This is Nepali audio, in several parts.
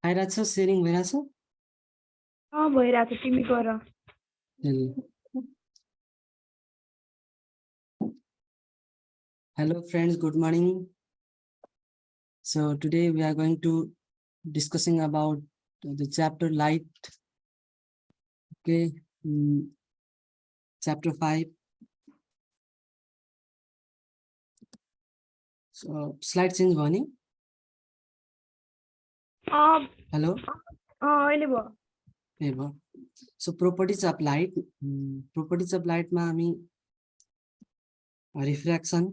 आइरहेछ शेयरिङ भइरहेछ भइरहेछ तिमी गर Hello friends, good morning. So today we are going to discussing about the chapter light. Okay, chapter 5. So slide change bhani. Hello. अहिले भयो ए भयो. So properties of light. Properties of light ma हामी refraction,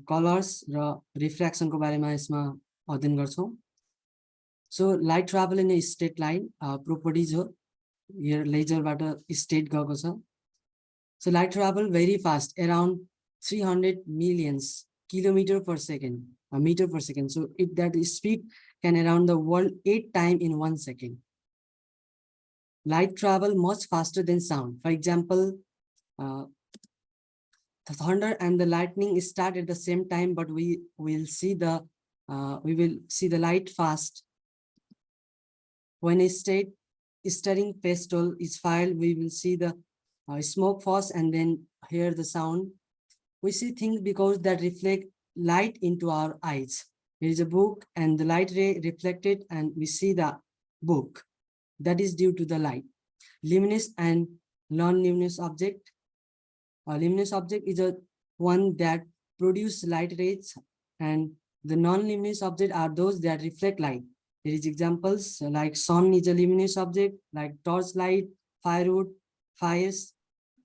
colors र refraction को बारेमा यसमा अध्ययन गर्छौं. So light travel in a straight line properties हो. Here laser बाट straight गएको छ. So light travel very fast, around 300 millions kilometer per second, meter per second. So if that speed can around the world 8 times in 1 second. Light travel much faster than sound. For example, the thunder and the lightning start at the same time, but we will see the light fast. When a stirring pistol is fired, we will see the smoke first and then hear the sound. We see things because that reflect light into our eyes. There is a book and the light ray reflected and we see the book. That is due to the light. Luminous and non-luminous object. A luminous object is a one that produce light rays, and the non-luminous object are those that reflect light. There is examples like sun is a luminous object, like torchlight, firewood, fires,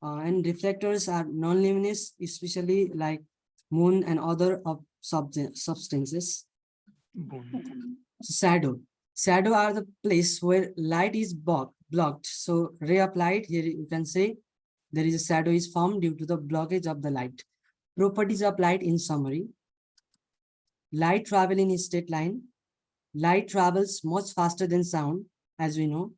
and reflectors are non-luminous, especially like moon and other substances. Shadow are the place where light is blocked. So ray of light, here you can say there is a shadow is formed due to the blockage of the light. Properties of light in summary. Light travel in a straight line. Light travels much faster than sound, as we know.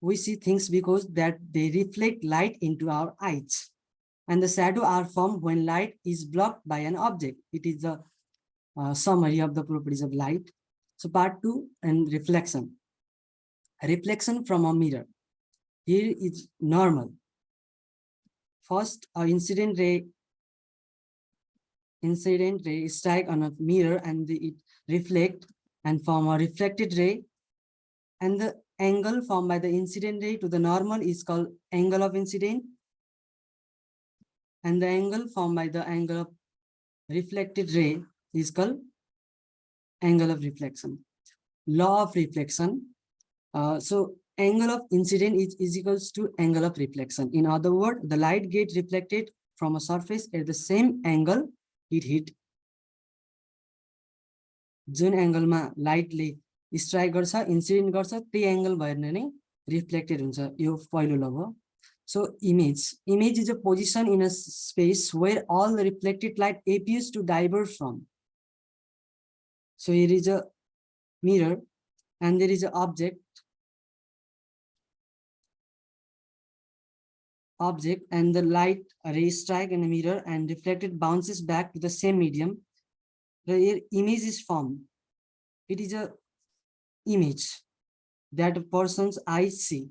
We see things because that they reflect light into our eyes. And the shadow are formed when light is blocked by an object. It is the summary of the properties of light. So part 2 and reflection. Reflection from a mirror. Here is normal. First, an incident ray strike on a mirror and it reflect and form a reflected ray, and the angle formed by the incident ray to the normal is called angle of incident, and the angle formed by the angle of reflected ray is called angle of reflection. Law of reflection. So angle of incident is equals to angle of reflection. In other words, the light gets reflected from a surface at the same angle it hit. जुन angle मा light ले strike गर्छ, incident गर्छ, त्यही angle भएर नै reflected हुन्छ. यो पहिलो law हो. So image is a position in a space where all the reflected light appears to diverge from. So here is a mirror and there is an object and the light ray strike in a mirror and reflected bounces back to the same medium. The image is formed. It is a image that a person's eyes see.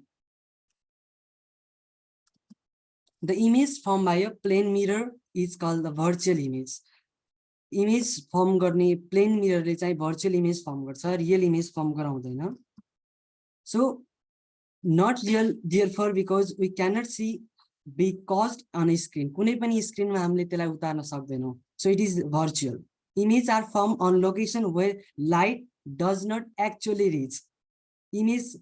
The image formed by a plane mirror is called the virtual image. Image form गर्ने plane mirror ले चाहिँ virtual image form गर्छ, real image form गराउँदैन. So not real, therefore, because we cannot see be caused on a screen. कुनै पनि स्क्रिनमा हामीले त्यसलाई उतार्न सक्दैनौं. So it is virtual. Images are formed on location where light does not actually reach. Image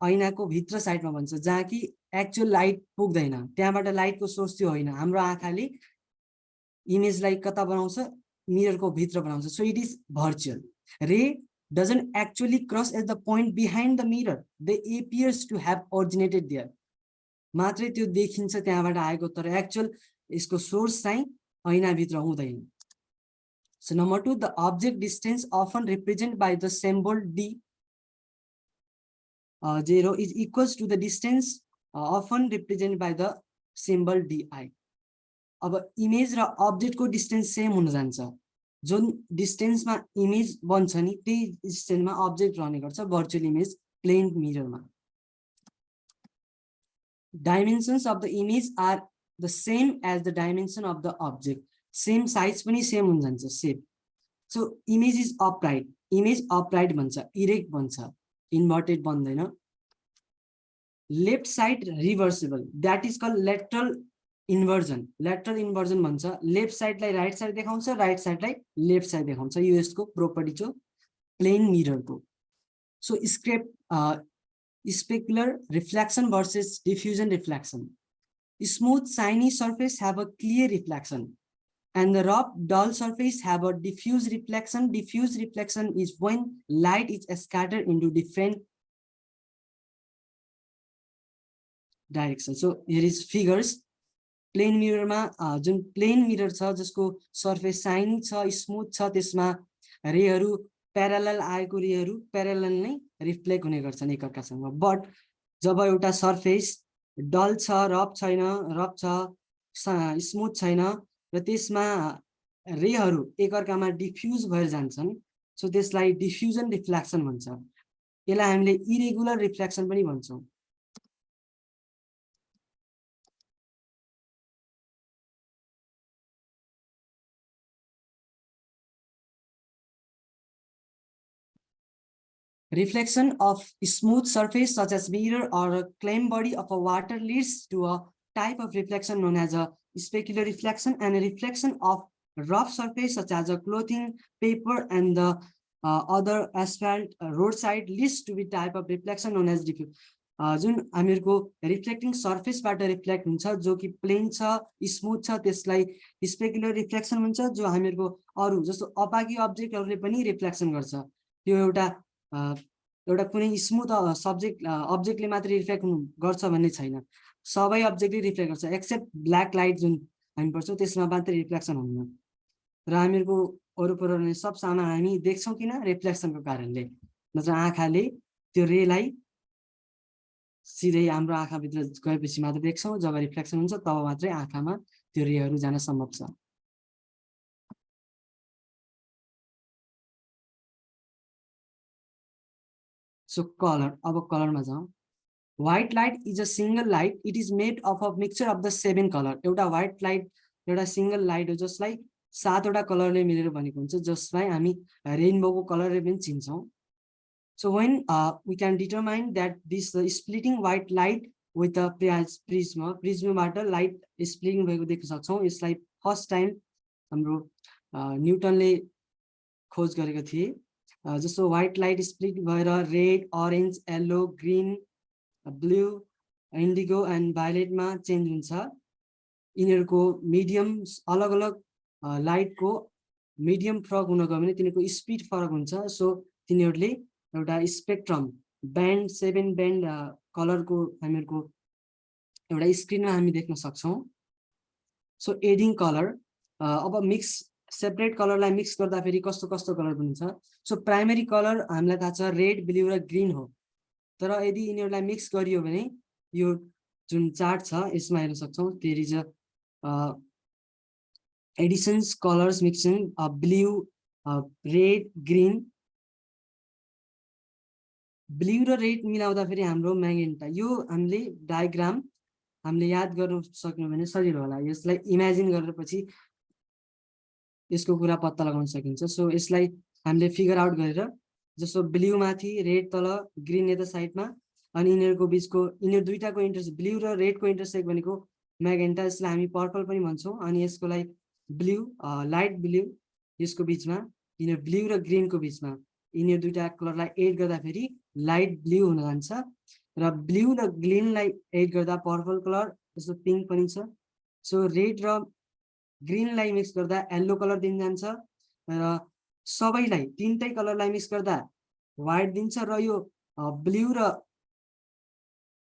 ऐनाको भित्र साइडमा भन्छ जहाँ कि एक्चुअल लाइट पुग्दैन, त्यहाँबाट लाइटको सोर्स त्यो होइन. हाम्रो आँखाले इमेजलाई कता बनाउँछ, मिररको भित्र बनाउँछ. So it is virtual. Ray doesn't actually cross at the point behind the mirror. They appears to have originated there. मात्रै त्यो देखिन्छ त्यहाँबाट आएको, तर एक्चुअल यसको सोर्स चाहिँ ऐना भित्र हुँदैन. So number 2, the object distance often represented by the symbol d 0 is equals to the distance often represented by the symbol di. अब इमेज र अब्जेक्ट को डिस्टेन्स सेम हुन जान्छ. जुन डिस्टेन्समा इमेज बन्छ नि त्यही डिस्टेन्समा अब्जेक्ट रहने गर्छ भर्चुअल इमेज प्लेन मिररमा dimensions of the image are the same as the dimension of the object same size पनि सेम हुन जान्छ shape so image is upright भन्छ इरेक्ट भन्छ इन्भर्टेड बन्दैन left side reversible that is called lateral inversion भन्छ लेफ्ट साइडलाई राइट साइड देखाउँछ राइट साइडलाई लेफ्ट साइड देखाउँछ यो यसको प्रोपर्टी छ प्लेन मिररको so specular reflection versus diffusion reflection smooth shiny surface have a clear reflection and the rough dull surface have a diffuse reflection is when light is scattered into different directions so here is figures plane मिररमा जुन प्लेन मिरर छ जसको सर्फेस साइनी छ स्मुथ छ त्यसमा रेहरू प्यारालल आएको रेहरू प्यारालल नै रिफ्लेक्ट हुने गर्छन् एकअर्कासँग बट जब एउटा सर्फेस डल छ रफ छ स्मुथ छैन र त्यसमा रेहरू एकअर्कामा डिफ्युज भएर जान्छन् सो त्यसलाई डिफ्युजन रिफ्लेक्सन भन्छ यसलाई हामीले इरेगुलर रिफ्लेक्सन पनि भन्छौँ Reflection of smooth surface such as mirror or a clam body of a water leads to a type of reflection known as a specular reflection and a reflection of rough surface such as a clothing, paper and the other asphalt roadside leads to be type of reflection known as diffusion. जुन हामीहरुको रिफ्लेक्टिङ सर्फेसबाट रिफ्लेक्ट हुन्छ जो कि प्लेन छ स्मुथ छ त्यसलाई स्पेकुलर रिफ्लेक्सन भन्छ जो हामीहरुको अरु जस्तो अपाकी अब्जेक्टहरुले पनि रिफ्लेक्सन गर्छ त्यो एउटा कुनै स्मुथ अब्जेक्टले मात्र रिफ्लेक्ट गर्छ भन्ने छैन सबै अब्जेक्टले रिफ्लेक्ट गर्छ एक्सेप्ट ब्ल्याक लाइट जुन हामी पढ्छौं त्यसमा मात्र रिफ्लेक्सन हुँदैन र हामीहरुको वरपर सब सामान हामी देख्छौं किन रिफ्लेक्सनको कारणले नत्र आँखाले त्यो रेलाई सिधै हाम्रो आँखाभित्र गएपछि मात्र देख्छौं जब रिफ्लेक्सन हुन्छ तब मात्रै आँखामा त्यो रेहरू जान सम्भव छ So color, अब color मा जाउँ white light is a single light it is made of a mixture of the 7 color एउटा white light एउटा single light हो जसलाई 7 वटा कलरले मिलेर बनेको हुन्छ जसलाई हामी रेनबोको कलरले पनि चिन्छौं so when we can determine that this splitting white light with a prism बाट light splitting भएको देख्न सक्छौं यसलाई फर्स्ट टाइम हाम्रो न्यूटनले खोज गरेको थिए जस्तो व्हाइट लाइट स्प्लिट भएर red orange yellow green blue indigo and वायलेटमा चेन्ज हुन्छ यिनीहरुको मिडियम अलग अलग लाइटको मिडियम फरक हुन गयो भने तिनीहरुको स्पिड फरक हुन्छ सो तिनीहरुले एउटा स्पेक्ट्रम ब्यान्ड 7 ब्यान्ड कलरको हामीहरुको एउटा स्क्रिनमा हामी देख्न सक्छौं सो एडिङ कलर अब मिक्स सेपरेट कलरलाई मिक्स गर्दा फेरि कस्तो कस्तो कलर बनिन्छ सो प्राइमरी कलर हामीलाई थाहा छ रेड ब्लू र ग्रीन हो तर यदि यिनीहरुलाई मिक्स गरियो भने यो जुन चार्ट छ यसमा हेर्न सक्छौं there is a additions colours mixing blue red green blue र रेड मिलाउँदा फेरि हाम्रो म्याग्नेटा यो हामीले डायग्राम हामीले याद गर्न सक्यौं भने सजिलो होला यसलाई इमेजिन गरेर पछि यसको कुरा पत्ता लगाउन सकिन्छ सो यसलाई हामीले फिगर आउट गरेर जस्तो ब्लू माथि रेड तल ग्रीन यता साइडमा अनि यिनीहरुको बीचको यिनीहरु दुईटाको इन्टरसेक्ट ब्लू र रेडको इन्टरसेक्ट भनेको म्याग्नेटा यसलाई हामी पर्पल पनि भन्छौं अनि यसको लागि ब्लू लाइट ब्लू यसको बीचमा यिनीहरु ब्लू र ग्रीनको बीचमा यिनीहरु दुईटा कलरलाई एड गर्दा फेरि लाइट ब्लू हुन जान्छ र ब्लू र ग्रीनलाई एड गर्दा पर्पल कलर जस्तो पिंक पनि छ सो रेड र ग्रीनलाई मिक्स गर्दा येलो कलर दिन जान्छ र सबैलाई तीनटै कलरलाई मिक्स गर्दा व्हाइट दिन्छ र यो ब्लू र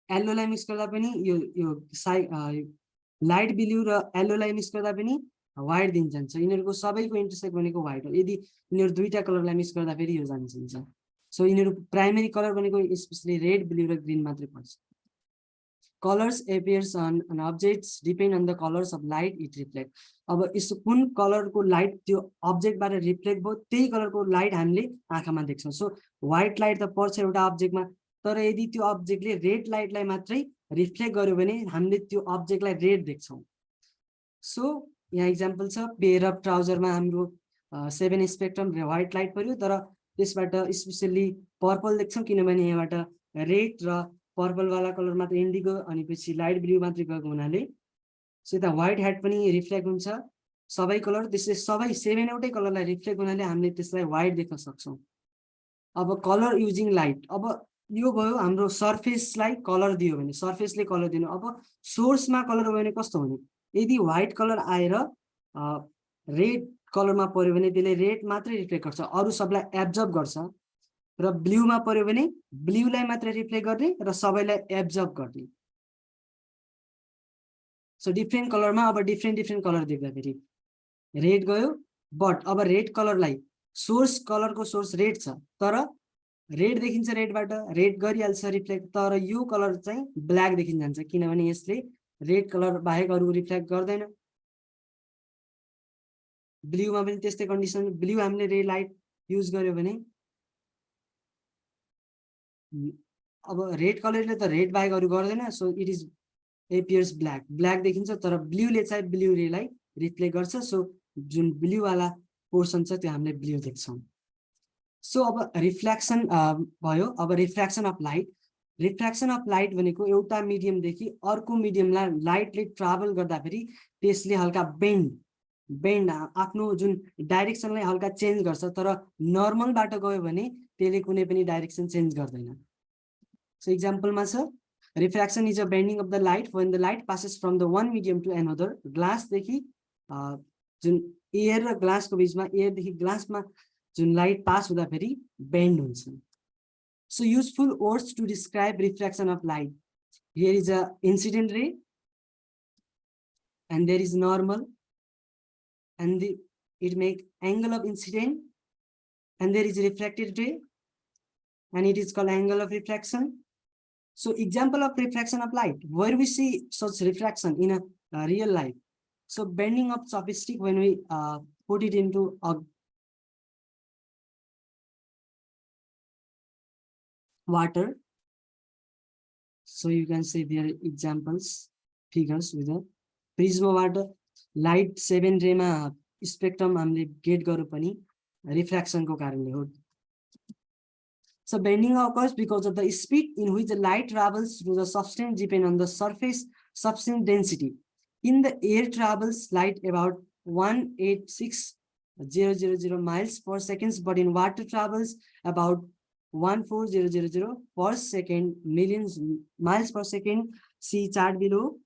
येल्लोलाई मिक्स गर्दा पनि यो लाइट ब्लू र येल्लोलाई मिक्स गर्दा पनि व्हाइट दिन जान्छ यिनीहरुको सबैको इन्टरसेक्ट भनेको व्हाइट हो यदि यिनीहरु दुईटा कलरलाई मिक्स गर्दा फेरि यो जान्छ सो यिनीहरु प्राइमरी कलर भनेको स्पेशली रेड ब्लू र ग्रीन मात्रै पर्छ colors appears on an objects depend on the colors of light it reflect. अब यसो कुन कलरको लाइट त्यो अब्जेक्टबाट रिफ्लेक्ट भयो त्यही कलरको लाइट हामीले आँखामा देख्छौँ. सो व्हाइट लाइट त पर्छ एउटा अब्जेक्टमा, तर यदि त्यो अब्जेक्टले रेड लाइटलाई मात्रै रिफ्लेक्ट गर्यो भने हामीले त्यो अब्जेक्टलाई रेड देख्छौँ. सो यहाँ इक्जाम्पल छ, पेयर अफ ट्राउजरमा हाम्रो 7 स्पेक्ट्रम व्हाइट लाइट पर्यो, तर त्यसबाट स्पेसली पर्पल देख्छौँ किनभने यहाँबाट रेड र पर्पल वाला कलर मात्र इन्डिगो अनि पछि लाइट ब्लू मात्रै गएको हुनाले. सो यता व्हाइट हेड पनि रिफ्लेक्ट हुन्छ सबै कलर, त्यसले सबै 7 एउटै कलरलाई रिफ्लेक्ट हुनाले हामीले त्यसलाई व्हाइट देख्न सक्छौँ. अब कलर युजिङ लाइट, अब यो भयो हाम्रो सर्फेसलाई कलर दियो भने सर्फेसले कलर दिनु. अब सोर्समा कलर भयो भने कस्तो हुने, यदि व्हाइट कलर आएर रेड कलरमा पर्यो भने त्यसले रेड मात्रै रिफ्लेक्ट गर्छ, अरू सबलाई एब्जर्ब गर्छ. र ब्लूमा पर्यो भने ब्लूलाई मात्रै रिफ्लेक्ट गर्ने र सबैलाई एब्जर्ब गर्ने. सो डिफ्रेन्ट कलरमा अब डिफ्रेन्ट कलर देख्दाखेरि रेड गयो, बट अब रेड कलरलाई सोर्स कलरको सोर्स रेड छ, तर रेड देखिन्छ, रेडबाट रेड गरिहाल्छ रिफ्लेक्ट, तर यो कलर चाहिँ ब्ल्याक देखिन जान्छ किनभने यसले रेड कलर बाहेक अरू रिफ्लेक्ट गर्दैन. ब्लूमा पनि त्यस्तै कन्डिसन, ब्लू हामीले रेड लाइट युज गर्यो भने अब रेड कलरले त रेड बाहेक अरू गर्दैन, so it is appears black, black देखिन्छ, तर ब्लूले चाहिँ ब्लू रेलाई रिफ्लेक्ट गर्छ. सो जुन ब्लू वाला पोर्सन छ त्यो हामीले ब्लू देख्छौँ. सो अब रिफ्लेक्सन भयो. अब refraction of light, refraction of light भनेको एउटा मिडियमदेखि अर्को मिडियमलाई लाइटले ट्राभल गर्दाखेरि त्यसले हल्का बेन्ड आफ्नो जुन डाइरेक्सनलाई हल्का चेन्ज गर्छ, तर नर्मलबाट गयो भने त्यसले कुनै पनि डाइरेक्सन चेन्ज गर्दैन. सो इक्जाम्पलमा छ, refraction is a bending of the light when the light passes from the one medium to another. Glass देखि जुन एयर र ग्लासको बीचमा, एयर देखि ग्लासमा जुन लाइट पास हुँदाखेरि बेन्ड हुन्छ. So useful words to describe refraction of light. Here is a incident ray and there is normal, and it make angle of incident, and there is refracted ray and it is called angle of refraction. So example of refraction of light, where we see such refraction in a real life. So bending of chopstick when we put it into a water. So you can see there examples, figures with a prism water, light 7 ray ma spectrum हामीले get गर्यो पनि refraction को कारणले हो. So bending occurs because of the speed in which the light travels through the substance depend on the surface substance density. In the air travels light about 186,000 miles per second, but in water travels about 14,000 per second, millions miles per second. See chart below.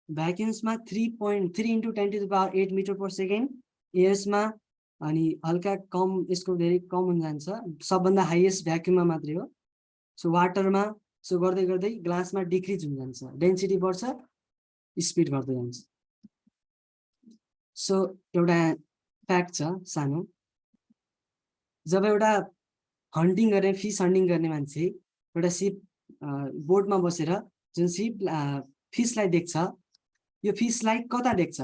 Vacuums ma 3.3 into 10 to the power 8 meter per second. Airs ma अनि हल्का कम, यसको धेरै कम हुन जान्छ, सबभन्दा हाईएस्ट भ्याक्युममा मात्रै हो. सो वाटरमा सो गर्दै गर्दै ग्लासमा डिक्रिज हुन जान्छ, डेन्सिटी बढ्छ, स्पिड घट्दै जान्छ. सो एउटा फ्याक्ट छ सानो, जब एउटा हन्टिङ गर्ने, फिस हन्टिङ गर्ने मान्छे एउटा सिप बोटमा बसेर जुन सिप फिसलाई देख्छ, यो फिसलाई कता देख्छ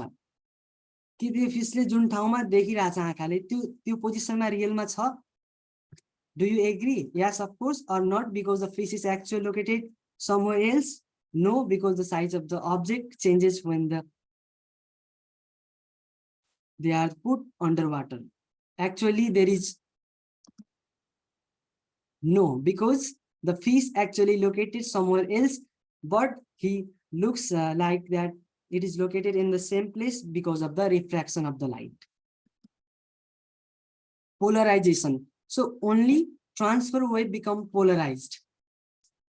कि त्यो फिसले जुन ठाउँमा देखिरहेछ आँखाले त्यो पोजिसनमा रियलमा छ. Do you agree? Yes, of course, or not, because the fish is actually located somewhere else? No, because the size of the object changes when they are put underwater. Actually, there is no, because the fish actually located somewhere else, but he looks like that it is located in the same place because of the refraction of the light. Polarization. So only transfer wave become polarized.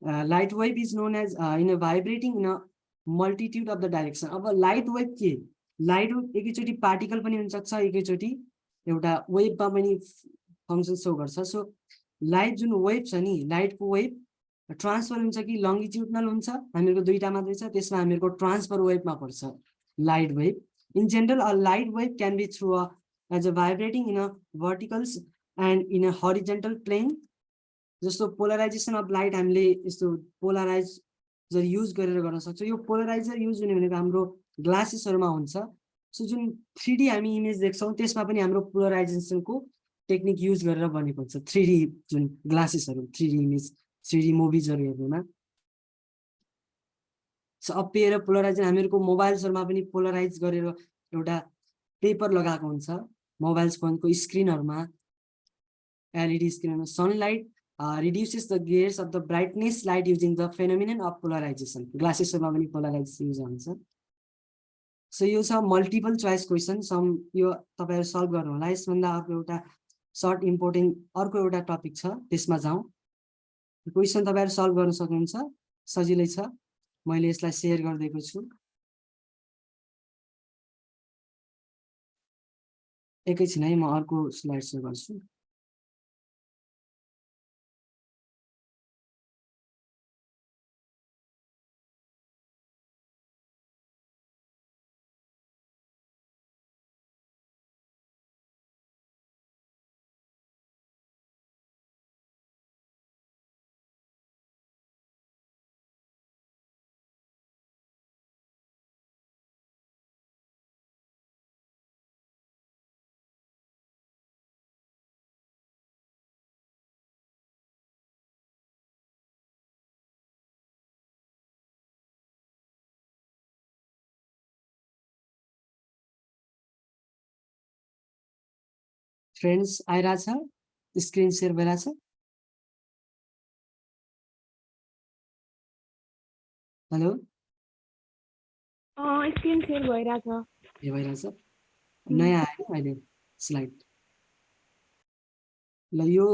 Light wave is known as in a vibrating in a multitude of the direction. अब light wave के? Light wave एकैचोटी particle पनि हुन सक्छ, एकैचोटी एउटा wave मा पनि function show गर्छ. So light जुन wave छ नि, light को wave ट्रान्सफर हुन्छ कि लङ्गिट्युडनल हुन्छ, हामीहरुको दुईटा मात्रै छ, त्यसमा हामीहरुको ट्रान्सफर वेभमा पर्छ light wave. In general a light wave can be through as a vibrating in a verticals and in a horizontal plane. जस्तो पोलराइजेसन अफ लाइट हामीले यस्तो पोलराइजर युज गरेर गर्न सक्छौँ। यो पोलराइजर युज हुने भनेको हाम्रो ग्लासेसहरुमा हुन्छ। सो जुन 3D हामी इमेज देख्छौँ त्यसमा पनि हाम्रो पोलराइजेसनको टेक्निक युज गरेर बनेको हुन्छ। 3D जुन ग्लासेसहरु 3D इमेज 3D मुभिजहरु हेर्नुमा। सो अपिएर पोलराइजेसन हामीहरुको मोबाइल्सहरुमा पनि पोलराइज गरेर एउटा पेपर लगाएको हुन्छ मोबाइल फोनको स्क्रिनहरुमा। LED screen sunlight reduces the gears of the brightness light using the phenomenon of polarization. Glasses ma pani polarization use huncha. So यो छ मल्टिपल चोइस क्वेशन। सम यो तपाईहरु सल्भ गर्नु होला। यसभन्दा अर्को एउटा सर्ट इम्पोर्टेन्ट अर्को एउटा टपिक छ त्यसमा जाउँ। क्वेशन तपाईहरु सल्भ गर्न सक्नुहुन्छ, सजिलै छ। मैले यसलाई शेयर गर्दैको छु। एकैछिन है, म अर्को स्लाइड शेयर गर्छु। फ्रेन्ड्स आइराछ, स्क्रिन शेयर भइराछ। हेलो स्क्रिन शेयर भइराछ। ए भइराछ। नयाँ आयो अहिले स्लाइड। ल यो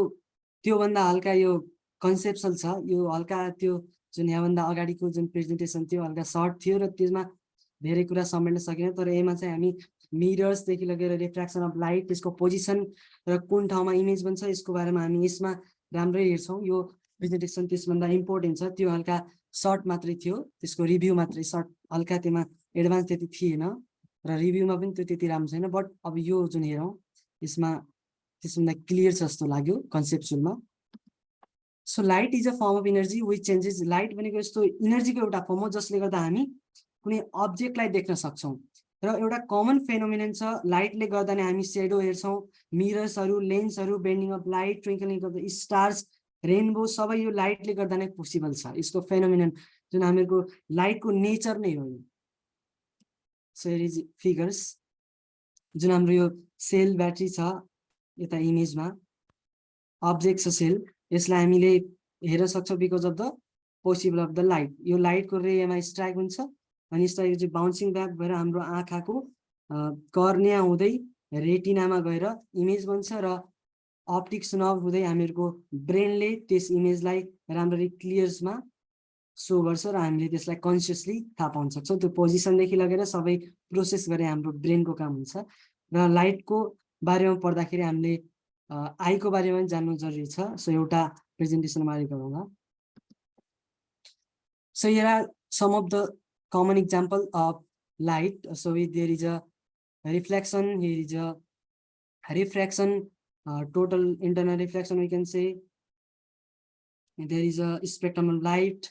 त्यो भन्दा हल्का यो कन्सेप्चुअल छ। यो हल्का त्यो जुन यहाँभन्दा अगाडिको जुन प्रेजेन्टेसन थियो हल्का सर्ट थियो र त्यसमा धेरै कुरा समेट्न सकिएन। तर यसमा चाहिँ हामी मिरर्स देखि लगेर रिफ्र्याक्सन अफ लाइट, त्यसको पोजिसन र कुन ठाउँमा इमेज बन्छ यसको बारेमा हामी यसमा राम्रै हेर्छौँ। यो प्रेजेन्टेसन त्यसभन्दा इम्पोर्टेन्ट छ। त्यो हल्का सर्ट मात्रै थियो, त्यसको रिभ्यू मात्रै सर्ट, हल्का त्यसमा एडभान्स त्यति थिएन र रिभ्यूमा पनि त्यो त्यति राम्रो छैन। बट अब यो जुन हेरौँ यसमा त्यसभन्दा क्लियर छ जस्तो लाग्यो कन्सेप्चुअलमा। So light is a form of energy which changes. Light भनेको यस्तो इनर्जीको एउटा फर्म हो जसले गर्दा हामी कुनै अब्जेक्टलाई देख्न सक्छौँ। र एउटा कमन फेनोमेनन छ, लाइटले गर्दा नै हामी सेडो हेर्छौँ, मिरर्सहरु, लेन्सहरु, bending of light, twinkling of the stars, rainbow, सबै यो लाइटले गर्दा नै पोसिबल छ। यसको फेनोमेनन जुन हामीहरुको लाइटको नेचर नै हो। So here is figures. जुन हाम्रो यो सेल ब्याट्री छ यता इमेजमा, अब्जेक्ट छ सेल, यसलाई हामीले हेर्न सक्छौँ because of the possible of the light. यो लाइटको रेमा स्ट्राइक हुन्छ अनि यसलाई चाहिँ बाउन्सिङ ब्याक भएर हाम्रो आँखाको कर्निया हुँदै रेटिनामा गएर इमेज बन्छ र अप्टिक्स नर्भ हुँदै हामीहरुको ब्रेनले त्यस इमेजलाई राम्ररी क्लियर्समा सो गर्छ र हामीले त्यसलाई कन्सियसली थाहा पाउन सक्छौँ। त्यो पोजिसनदेखि लगेर सबै प्रोसेस गरे हाम्रो ब्रेनको काम हुन्छ। र लाइटको बारेमा पढ्दाखेरि हामीले आईको बारेमा पनि जान्नु जरुरी छ। सो एउटा प्रेजेन्टेसनमा अहिले गरौँला। So here are some of the common example of light. So there is a reflection, here is a refraction, total internal reflection we can say. There is a spectrum of light.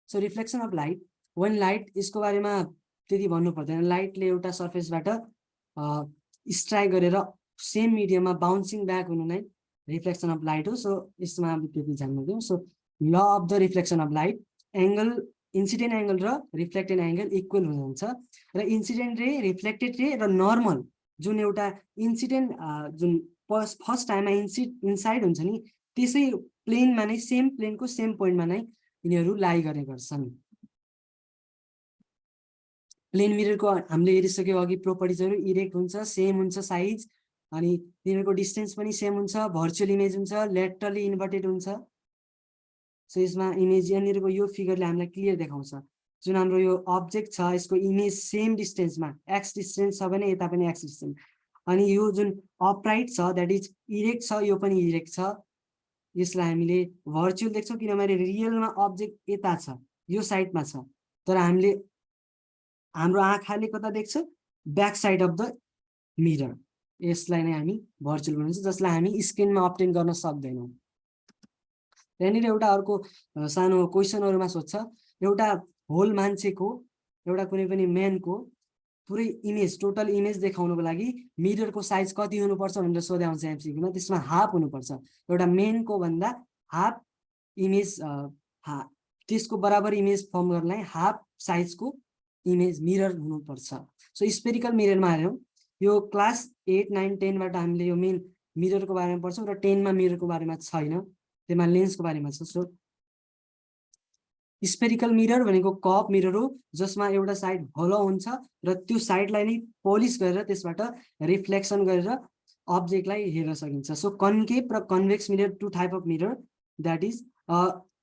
So reflection of light, when light यसको बारेमा त्यति भन्नु पर्दैन। लाइटले एउटा सर्फेसबाट स्ट्राइक गरेर सेम मिडियममा बाउन्सिङ ब्याक हुनु नै रिफ्लेक्सन अफ लाइट हो। सो यसमा अब त्यति जान्नु दिउँ। So law of the reflection of light, angle incident angle र रिफ्लेक्टेड एंगल इक्वल हुन्छ र इन्सिडेन्ट रे, रिफ्लेक्टेड रे र नर्मल जुन एउटा इन्सिडेन्ट जुन फर्स्ट टाइममा इनसाइड हुन्छ नि त्यसै प्लेनमा नै सेम प्लेनको सेम पोइन्टमा नै यिनीहरू लाई गर्ने गर्छन्। प्लेन मिररको हामीले हेरिसक्यो अघि प्रोपर्टिजहरु, इरेक्ट हुन्छ, सेम हुन्छ साइज, अनि यिनीहरूको डिस्टेन्स पनि सेम हुन्छ, भर्चुअल इमेज हुन्छ, लेटरली इन्भर्टेड हुन्छ। सो यसमा इमेज यहाँनिरको यो फिगरले हामीलाई क्लियर देखाउँछ। जुन हाम्रो यो अब्जेक्ट छ यसको इमेज सेम डिस्टेन्समा, एक्स डिस्टेन्स छ भने यता पनि एक्स डिस्टेन्स, अनि यो जुन अपराइट छ द्याट इज इरेक्ट छ, यो पनि इरेक्ट छ। यसलाई हामीले भर्चुअल देख्छौँ किनभने रियलमा अब्जेक्ट यता छ, यो साइडमा छ, तर हामीले हाम्रो आँखाले कता देख्छ, back side of the mirror. यसलाई नै हामी भर्चुअल भन्छौँ जसलाई हामी स्क्रिनमा अब्टेन गर्न सक्दैनौँ। यहाँनिर एउटा अर्को सानो क्वेसनहरुमा सोध्छ एउटा होल मान्छेको एउटा कुनै पनि म्यानको पुरै इमेज टोटल इमेज देखाउनको लागि मिररको साइज कति हुनुपर्छ भनेर सोधे आउँछ एमसीक्यूमा त्यसमा हाफ हुनुपर्छ एउटा मेनको भन्दा हाफ इमेज त्यसको बराबर इमेज फर्म गर्नलाई हाफ साइजको इमेज मिरर हुनुपर्छ सो स्पेरिकल मिररमा हेर्यौं यो क्लास 8 9 10 बाट हामीले यो मेन मिररको बारेमा पढ्छौं र 10 मा मिररको बारेमा छैन त्यसमा लेन्सको बारेमा छ सो स्पेरिकल मिरर भनेको कप मिरर हो जसमा एउटा साइड हलो हुन्छ र त्यो साइडलाई नै पोलिश गरेर त्यसबाट रिफ्लेक्सन गरेर अब्जेक्टलाई हेर्न सकिन्छ सो कन्केभ र convex mirror two type of mirror that is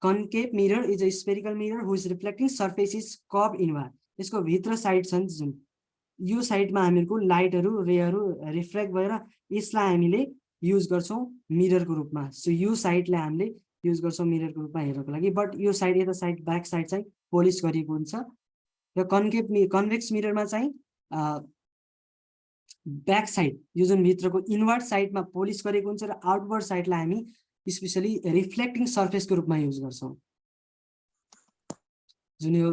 concave mirror is a spherical mirror whose reflecting surface is curved inward. यसको भित्र साइड छन् जुन यो साइडमा हामीहरुको लाइटहरु रेहरु रिफ्लेक्ट भएर यसलाई हामीले युज गर्छौं मिररको रूपमा सो यो साइडलाई हामीले युज गर्छौं मिररको रूपमा हेर्नको लागि बट यो साइड यता साइड ब्याक साइड चाहिँ पोलिश गरिएको हुन्छ र कन्भेक्स मिररमा चाहिँ ब्याक साइड यो जुन भित्रको इनवर्ड साइडमा पोलिश गरेको हुन्छ र आउटवर्ड साइडलाई हामी स्पेशली रिफ्लेक्टिङ सर्फेसको रूपमा युज गर्छौं जुन यो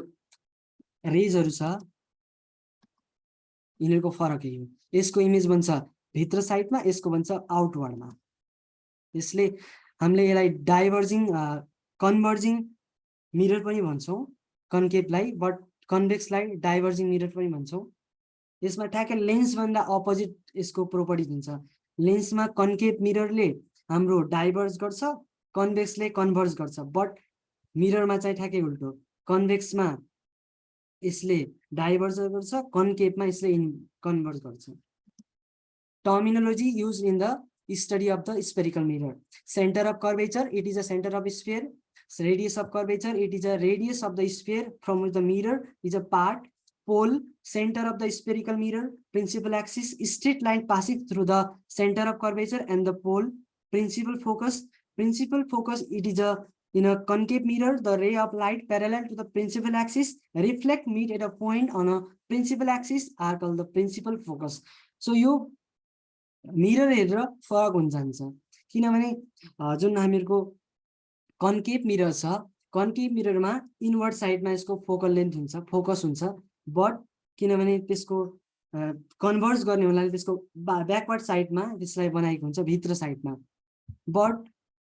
रेजहरु छ यिनीहरुको फरक हो यसको इमेज बन्छ भित्र साइडमा यसको बन्छ आउटवर्डमा यसले हामीले यसलाई डाइभर्जिङ कन्भर्जिङ मिरर पनि भन्छौं कन्केभलाई बट कन्भेक्सलाई डाइभर्जिङ मिरर पनि भन्छौं यसमा ठ्याक्कै लेन्स भन्दा अपोजिट यसको प्रोपर्टी हुन्छ लेन्समा कन्केभ मिररले हाम्रो डाइभर्ज गर्छ कन्भेक्सले कन्भर्ज गर्छ बट मिररमा चाहिँ ठ्याक्कै उल्टो कन्भेक्समा यसले डाइभर्ज गर्छ कन्केभमा यसले कन्भर्ज गर्छ terminology used in the study of the spherical mirror center of curvature it is a center of sphere radius of curvature it is a radius of the sphere from which the mirror is a part pole center of the spherical mirror principal axis straight line passing through the center of curvature and the pole principal focus it is a in a concave mirror the ray of light parallel to the principal axis reflect meet at a point on a principal axis are called the principal focus so you mirror हेरेर फरक हुन जान्छ किनभने जुन हामीहरुको कन्केभ मिरर छ कन्केभ मिररमा इनवर्ड साइडमा यसको फोकल लेन्थ हुन्छ फोकस हुन्छ बट किनभने त्यसको कन्भर्ज गर्ने हुनाले त्यसको ब्याकवर्ड साइडमा त्यसलाई बनाएको हुन्छ भित्र साइडमा बट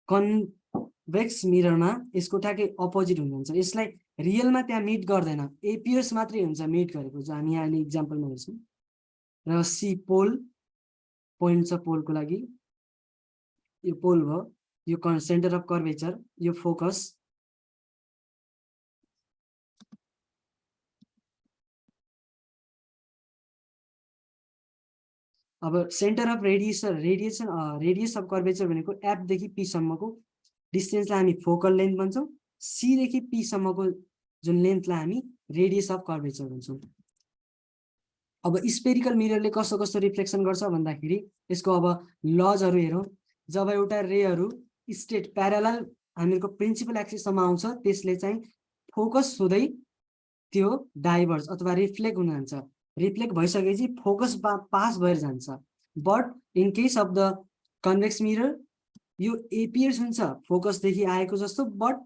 कन्भेक्स मिररमा यसको ठ्याक्कै अपोजिट हुन्छ यसलाई रियलमा त्यहाँ मिट गर्दैन एपियर्स मात्रै हुन्छ मिट गरेको जो हामी यहाँ एक्जाम्पलमा हेर्छौं र सी पोल पोइन्ट छ पोलको लागि यो पोल भयो यो सेन्टर अफ कर्वेचर यो फोकस अब centre of radius of curvature भनेको एफ देखि पी सम्मको डिस्टेन्सलाई हामी फोकल लेन्थ भन्छौं सी देखि पी सम्मको जुन लेन्थलाई हामी रेडियस अफ कर्वेचर भन्छौं अब स्पेरिकल मिररले कस्तो कस्तो रिफ्लेक्सन गर्छ भन्दाखेरि यसको अब लजहरु हेरौं जब एउटा रेहरु स्ट्रेट प्यारलल हामीहरुको प्रिन्सिपल एक्सिस सम्म आउँछ त्यसले चाहिँ फोकस हुँदै त्यो डाइभर्ज अथवा रिफ्लेक्ट हुन जान्छ रिफ्लेक्ट भइसकेपछि फोकस पास भएर जान्छ but in case of the convex mirror यो एपियर्स हुन्छ फोकस देखि आएको जस्तो बट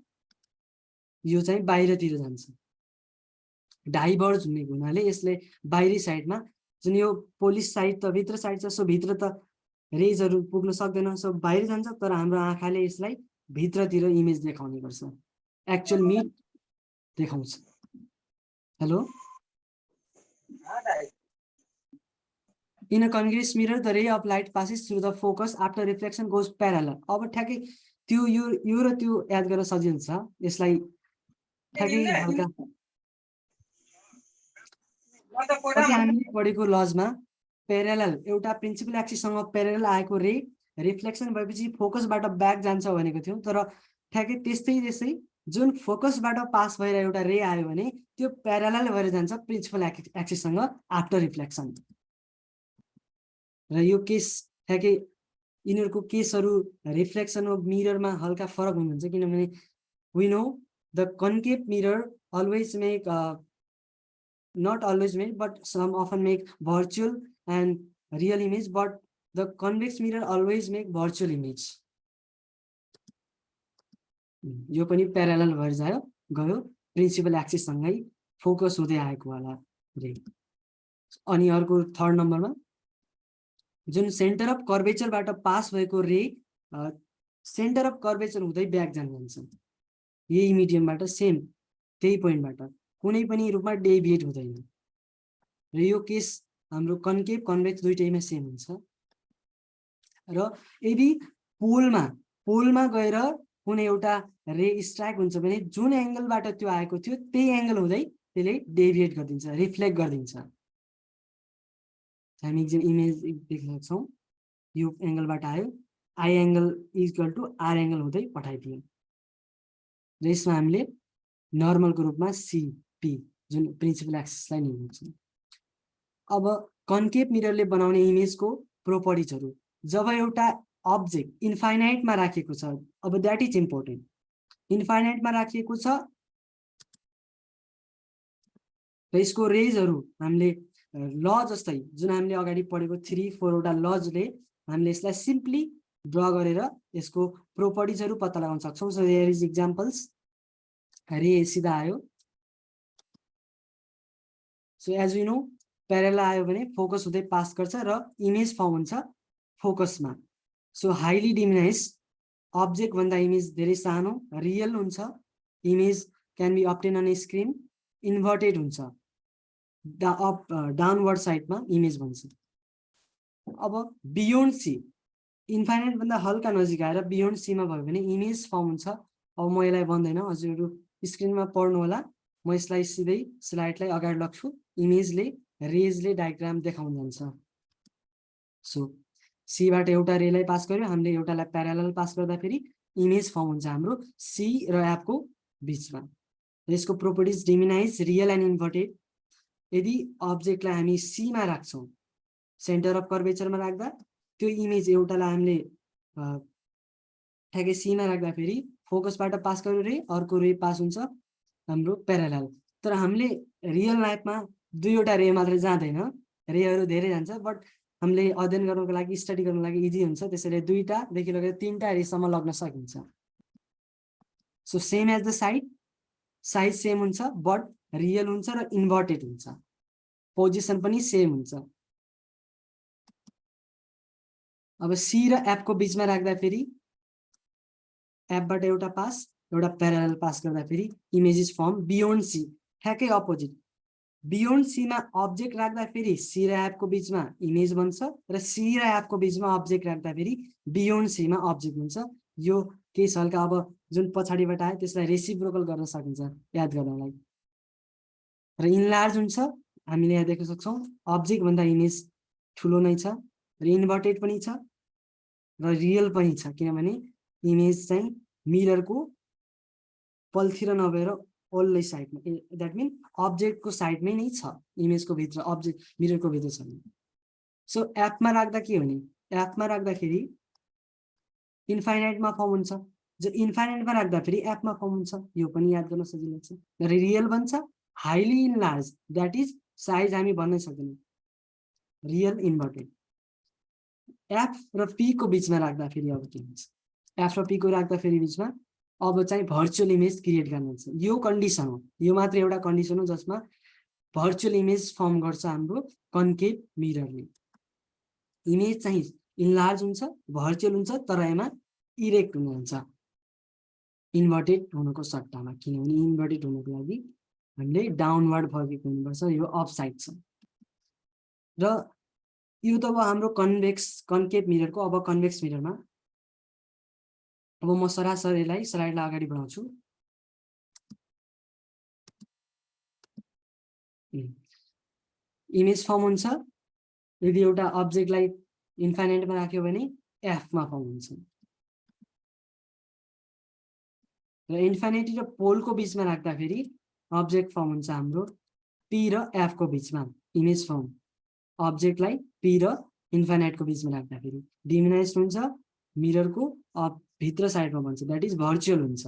यो चाहिँ बाहिरतिर जान्छ डाइभर्ज हुने हुनाले यसले बाहिरी साइडमा जुन यो पोलिश साइड त भित्र साइड छ सो भित्र त रेजहरु पुग्न सक्दैन सो बाहिर जान्छ तर हाम्रो आँखाले यसलाई भित्रतिर इमेज देखाउने गर्छ एक्चुअल मिट देखाउँछ hello In a convex mirror, the ray of light passes through the focus after reflection goes parallel. अब ठ्याक्कै त्यो यो र त्यो याद गर्न सजिलो छ यसलाई ठ्याक्कै हल्का हामीले पढेको लजमा प्यारलल एउटा प्रिन्सिपल एक्सिससँग प्यारलल आएको रे रिफ्लेक्सन भएपछि फोकसबाट ब्याक जान्छ भनेको थियौं तर ठ्याक्कै त्यस्तै जुन फोकसबाट पास भएर एउटा रे आयो भने त्यो प्यारलल भएर जान्छ प्रिन्सिपल एक्सिससँग आफ्टर रिफ्लेक्सन र यो केस ठ्याक्कै यिनीहरुको केसहरु रिफ्लेक्सन अफ मिररमा हल्का फरक हुन्छ किनभने we know the concave mirror always make not always make but some often make virtual and real image but the convex mirror always make virtual image यो पनि प्यारालल भएर गयो प्रिन्सिपल एक्सिस सँगै फोकस हुँदै आएको वाला रे। अनि अर्को थर्ड नम्बरमा जुन सेन्टर अफ कर्वेचरबाट पास भएको रे सेन्टर अफ कर्वेचर हुँदै ब्याक जान्छ, यही मिडियमबाट सेम त्यही पोइन्टबाट कुनै पनि रूपमा डेभिएट हुँदैन र यो केस हाम्रो कन्केभ कन्भेक्स दुईटैमा सेम हुन्छ। र यदि पोलमा गएर कुनै एउटा रे स्ट्राइक हुन्छ भने जुन एंगलबाट त्यो आएको थियो त्यही एंगल हुँदै त्यसले डेभिएट गरिदिन्छ, रिफ्लेक्ट गरिदिन्छ। हामी इमेज देख्न सक्छौं, यो एंगलबाट आयो, I angle equal to R angle हुँदै पठाइदियो र यसमा हामीले नर्मलको रूपमा सीपी जुन प्रिन्सिपल एक्सिसलाई लिन्छौं। अब कन्केभ मिररले बनाउने इमेजको प्रोपर्टिजहरु, जब एउटा अब्जेक्ट इन्फाइनाइटमा राखिएको छ, अब दैट इज इम्पोर्टेन्ट, इन्फाइनाइटमा राखिएको छ र यसको रेजहरु हामीले ल जस्तै जुन हामीले अगाडि पढेको 3-4 वटा लजले हामीले यसलाई सिम्पली ड्र गरेर यसको प्रोपर्टिजहरु पत्ता लगाउन सक्छौं। So here is examples, ray सिधा आयो, so as we know parallel आयो भने फोकस हुँदै पास गर्छ र इमेज फर्म हुन्छ फोकसमा। सो हाइली डिमिनाइज अब्जेक्ट भन्दा इमेज धेरै सानो रियल हुन्छ, image can be obtained on screen, inverted हुन्छ, डाउनवर्ड साइडमा इमेज बन्छ। अब बियोन्ड सी, इन्फाइनाइट भन्दा हल्का नजिक आएर बियोन्ड सी मा भयो भने इमेज फर्म हुन्छ। अब म यसलाई भन्दैन, हजुरहरु स्क्रिनमा पढ्नु होला, म यसलाई सिधै स्लाइडलाई अगाडि लग्छु, इमेजले रेजले डायग्राम देखाउन जान्छ। सो सी बाट एउटा रेलाई पास गर्यो, हामीले एउटालाई प्यारालल पास गर्दा फेरि इमेज फर्म हुन्छ हाम्रो सी र एफ को बीचमा। यसको प्रोपर्टिज डिमिनाइज, रियल एन्ड इन्भर्टेड। यदि अब्जेक्टलाई हामी सी मा राख्छौं, सेन्टर अफ कर्वेचरमा राख्दा त्यो इमेज एउटालाई हामीले ठ्याक्कै सी मा राख्दा फेरि फोकसबाट पास गर्यो रे, अर्को रे पास हुन्छ हाम्रो प्यारालल। तर हामीले रियल लाइफमा दुईवटा रे मात्र जाँदैन, रेहरु धेरै जान्छ, बट हामीले अध्ययन गर्नको लागि, स्टडी गर्नको लागि इजी हुन्छ, त्यसैले दुईटा देखि लगेर तीनटा रेसम्म लग्न सकिन्छ। So same as the size same हुन्छ, बट रियल हुन्छ र इन्भर्टेड हुन्छ, पोजिसन पनि सेम हुन्छ। अब सी र एफ को बीचमा राख्दा फेरि एफबाट एउटा पास, एउटा प्यारालल पास गर्दा फेरि इमेजेस फर्म बियोन्ड सी, ठ्याक्कै अपोजिट। बियोन्ड सी मा अब्जेक्ट राख्दा फेरि सी र एफ को बीचमा इमेज बन्छ र सी र एफ को बीचमा अब्जेक्ट राख्दा फेरि बियोन्ड सी मा अब्जेक्ट हुन्छ। यो केस हल्का अब जुन पछाडीबाट आयो त्यसलाई रेसिप्रोकल गर्न सकिन्छ याद गर्नलाई। र इनलार्ज हुन्छ, हामीले यहाँ देख्न सक्छौं अब्जेक्ट भन्दा इमेज ठुलो नै छ र इन्भर्टेड पनि छ र रियल पनि छ, किनभने इमेज चाहिँ मिररको पल्तिर नभएर ओल्लै साइडमा, दैट मीन अब्जेक्टको साइडमै नै छ, इमेजको भित्र अब्जेक्ट मिररको भित्र छ। सो एफमा राख्दा के हुने, एफमा राख्दाखेरि इन्फाइनाइटमा फर्म हुन्छ, जो इन्फाइनाइटमा राख्दा फेरि एफमा फर्म हुन्छ, यो पनि याद गर्न सजिलो छ। र रियल बन्छ highly enlarge, that is size हामी भन्नै सक्दैनौँ, रियल इन्भर्टेड। एफ र पी को बीचमा राख्दा फेरि अब के हुन्छ, एफ र पी को राख्दा फेरि बीचमा अब चाहिँ भर्चुअल इमेज क्रिएट गर्नुहुन्छ। यो कन्डिसन हो, यो मात्र एउटा कन्डिसन हो जसमा भर्चुअल इमेज फर्म गर्छ हाम्रो कन्केभ मिररले। इमेज चाहिँ इनलार्ज हुन्छ, भर्चुअल हुन्छ, तर यसमा इरेक्ट हुनुहुन्छ इन्भर्टेड हुनुको सट्टामा, किनभने इन्भर्टेड हुनुको लागि हामीले डाउनवर्ड फर्केको हुनुपर्छ, यो अफ साइड छ। र यो त अब हाम्रो कन्केभ मिररको। अब कन्भेक्स मिररमा अब म सरासरीलाई स्लाइडलाई अगाडि बढाउँछु। इमेज फर्म हुन्छ, यदि एउटा अब्जेक्टलाई इन्फाइनाइटमा राख्यो भने एफमा फर्म हुन्छ, र इन्फाइनाइट र पोलको बीचमा राख्दाखेरि अब्जेक्ट फर्म हुन्छ हाम्रो पी र एफ को बीचमा इमेज फर्म। अब्जेक्टलाई पी र इन्फाइनाइटको बीचमा राख्दाखेरि डिमिनाइज हुन्छ, मिररको भित्र साइडमा बन्छ, दैट इज भर्चुअल हुन्छ।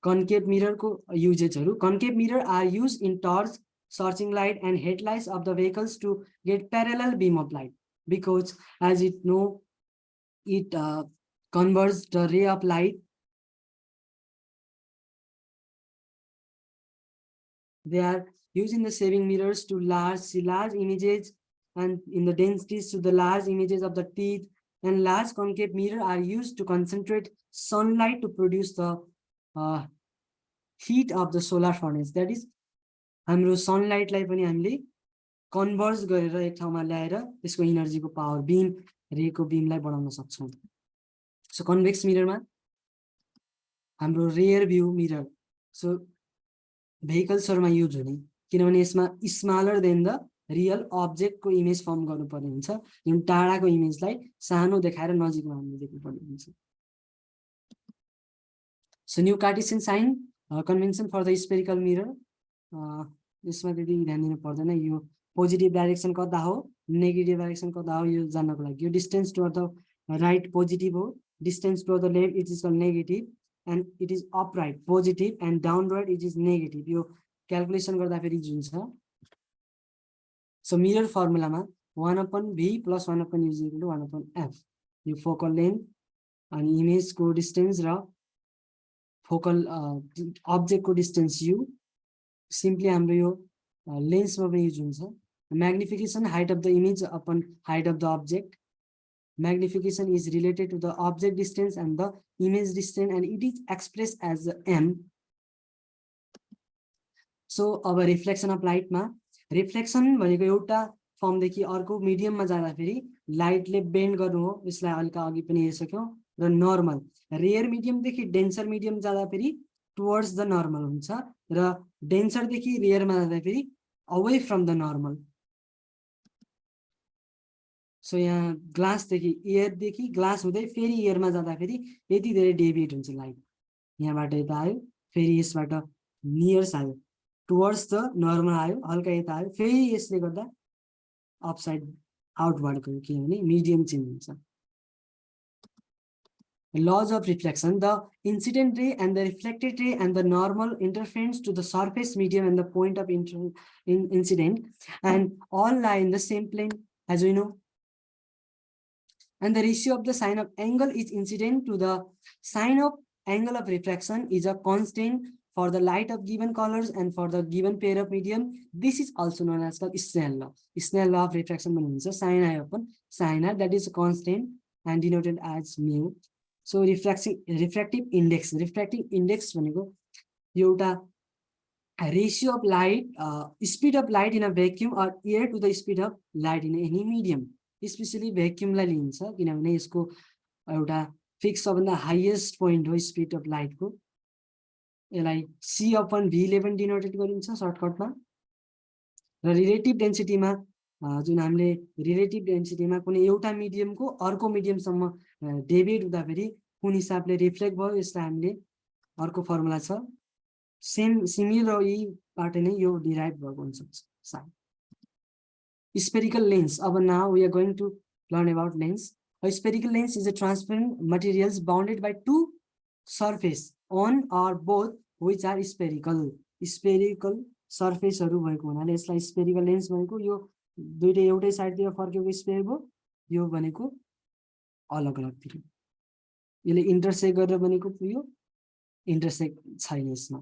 कन्केभ मिररको युजेजहरु, concave mirror are use in torch, searching light and headlights of the vehicles to get parallel beam of light, because as it no it converge the ray of light They are used in the saving mirrors to see large images, and in the densities to the large images of the teeth. And large concave mirror are used to concentrate sunlight to produce the heat of the solar furnace. That is, हाम्रो सनलाइटलाई पनि हामीले कन्भर्ज गरेर एक ठाउँमा ल्याएर त्यसको इनर्जीको पावर बीम रेको बीमलाई बढाउन सक्छौं. सो कन्भेक्स मिररमा हाम्रो रेयर भ्यू मिरर सो भेहिकल्सहरुमा युज हुने, किनभने यसमा स्मलर देन द रियल अब्जेक्टको इमेज फर्म गर्नुपर्ने हुन्छ. जुन टाढाको इमेजलाई सानो देखाएर नजिकमा हामीले देख्नुपर्ने हुन्छ. So new Cartesian sign convention for the spherical mirror. यसमा त्यति ध्यान दिनु पर्दैन. यो पोजिटिभ डाइरेक्सन कता हो, नेगेटिभ डाइरेक्सन कता हो यो जान्नको लागि. यो distance toward the right positive हो, distance toward the left it is called negative, and it is upright positive and downward it is negative. यो क्याल्कुलेसन गर्दा फेरि जुन छ. सो मिरर फर्मुलामा 1/v + 1/u = 1/f. यो फोकल लेन्थ अनि इमेजको डिस्टेन्स र फोकल अब्जेक्टको डिस्टेन्स u सिम्पली हाम्रो यो लेन्समा पनि युज हुन्छ. Magnification height of the image upon height of the object. Magnification is related to the object distance and the image distance, and it is expressed as m. So अब रिफ्लेक्सन अफ लाइटमा रिफ्लेक्सन भनेको एउटा फर्मदेखि अर्को मिडियममा जाँदाखेरि लाइटले बेन्ड गर्नु हो. यसलाई हल्का अघि पनि हेरिसक्यौं. र नर्मल रेयर मिडियमदेखि डेन्सर मिडियम जाँदाखेरि टुवर्ड्स द नर्मल हुन्छ, र डेन्सरदेखि रेयरमा जाँदाखेरि away from the normal. So यहाँ ग्लासदेखि एयरदेखि ग्लास हुँदै फेरि एयरमा जाँदाखेरि यति धेरै डेभिएट हुन्छ लाइट. यहाँबाट यता आयो, फेरि यसबाट नियर्स आयो, टुवर्ड्स द नर्मल आयो, हल्का यता आयो, फेरि यसले गर्दा अपसाइड आउटवर्ड गयो, किनभने मिडियम चेन्ज हुन्छ. Laws of reflection. The incident ray and the reflected ray and the normal interference to the surface medium and the point of incident and all lie in the same plane as we know. And the ratio of the sine of angle is incident to the sine of angle of refraction is a constant for the light of given colors and for the given pair of medium. This is also known as called Snell law. Snell law of refraction means sine I upon sine r, that is a constant and denoted as mu. So refractive index. Refractive index भनेको एउटा ratio of light, speed of light in a vacuum or air to the speed of light in any medium. Specially भ्याक्युमलाई लिन्छ किनभने यसको एउटा फिक्स सबभन्दा हाईएस्ट पोइन्ट हो स्पिड अफ लाइटको. यसलाई c/v ले पनि डिनोटेड गरिन्छ सर्टकटमा. र रिलेटिभ डेन्सिटीमा जुन हामीले रिलेटिभ डेन्सिटीमा कुनै एउटा मिडियमको अर्को मिडियमसम्म डेभिएट हुँदाखेरि कुन हिसाबले रिफ्लेक्ट भयो, यसलाई हामीले अर्को फर्मुला छ सेम सिमिलरलीबाट नै यो डिराइभ भएको हुन्छ. Spherical lens. Now we are going to learn about lens. A spherical lens is a transparent materials bounded by two surface on or both which are spherical. Spherical surface हरु भएको हुनाले यसलाई spherical lens भनेको. यो दुईटै एउटै साइडतिर फर्केको स्फियर हो, यो भनेको अलग अलगतिर. यसले इन्टरसेक्ट गरेर बनेको यो इन्टरसेक्ट छैन. यसमा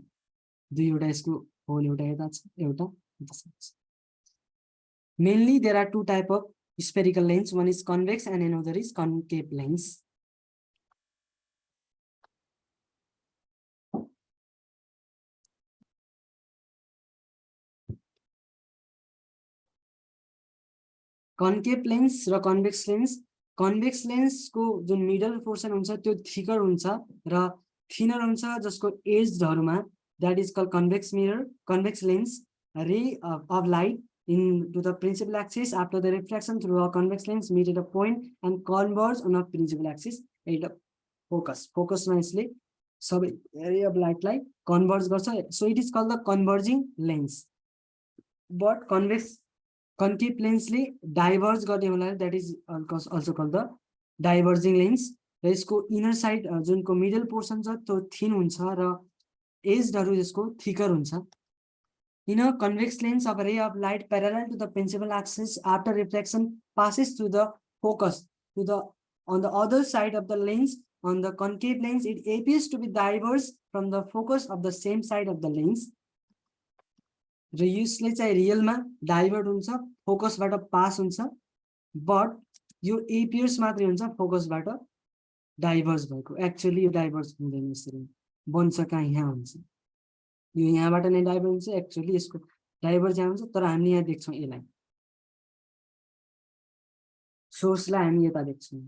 दुईवटा यसको होल, एउटा यता छ एउटा यता छ. Mainly, there are two types of spherical lens. One is convex and another is concave lens. Concave lens र convex lens. Convex lens को जुन मिडल पोर्सन हुन्छ त्यो थिकर हुन्छ र थिनर हुन्छ जसको एजहरुमा, that is called convex mirror. Convex lens, a ray of light into the principal axis after the refraction through a convex lens meet at a point and converge on a principal axis at a focus. Focus nicely. So area of light like converge गर्छ. So it is called the converging lens. But concave lens ले diverge गर्ने हुनाले that is also called the diverging lens. र यसको inner side जुनको middle portion छ त्यो thin हुन्छ र edgeहरु यसको thicker हुन्छ. In a convex lens, a ray of light parallel to the principal axis after reflection passes through the focus on the other side of the lens. On the concave lens, it appears to be diverged from the focus of the same side of the lens. र यसले चाहिँ रियलमा डाइभर्ट हुन्छ, फोकसबाट पास हुन्छ, बट यो एपियर्स मात्रै हुन्छ फोकसबाट डाइभर्स भएको। एक्चुअली यो डाइभर्स हुँदैन, यसरी बन्छ कहाँ यहाँ हुन्छ, यो यहाँबाट नै डाइभर्स हुन्छ, एक्चुअली यसको डाइभर्स यहाँ हुन्छ, तर हामीले यहाँ देख्छौँ यसलाई, सोर्सलाई हामी यता देख्छौँ।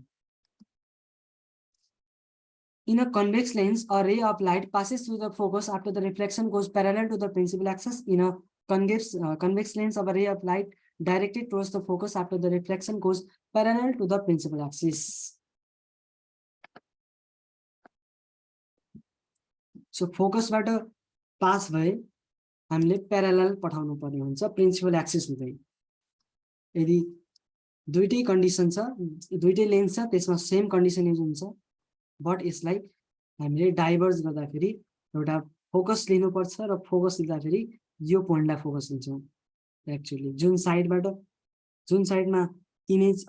In a convex lens, a ray of light passes through the focus after the reflection goes parallel to the principal axis. In a convex lens of a ray of light directed towards the focus after the reflection goes parallel to the principal axis. So focus बाट पास भए हामीले प्यारालल पठाउनु पर्ने हुन्छ प्रिन्सिपल एक्सिस हुँदै। यदि दुईटै कन्डिसन छ, दुईटै लेन्स छ, त्यसमा सेम कन्डिसन युज हुन्छ, बट यसलाई हामीले डाइभर्ज गर्दाखेरि एउटा फोकस लिनुपर्छ र फोकस लिँदाखेरि यो पोइन्टलाई फोकस लिन्छौँ। एक्चुअली जुन साइडमा इमेज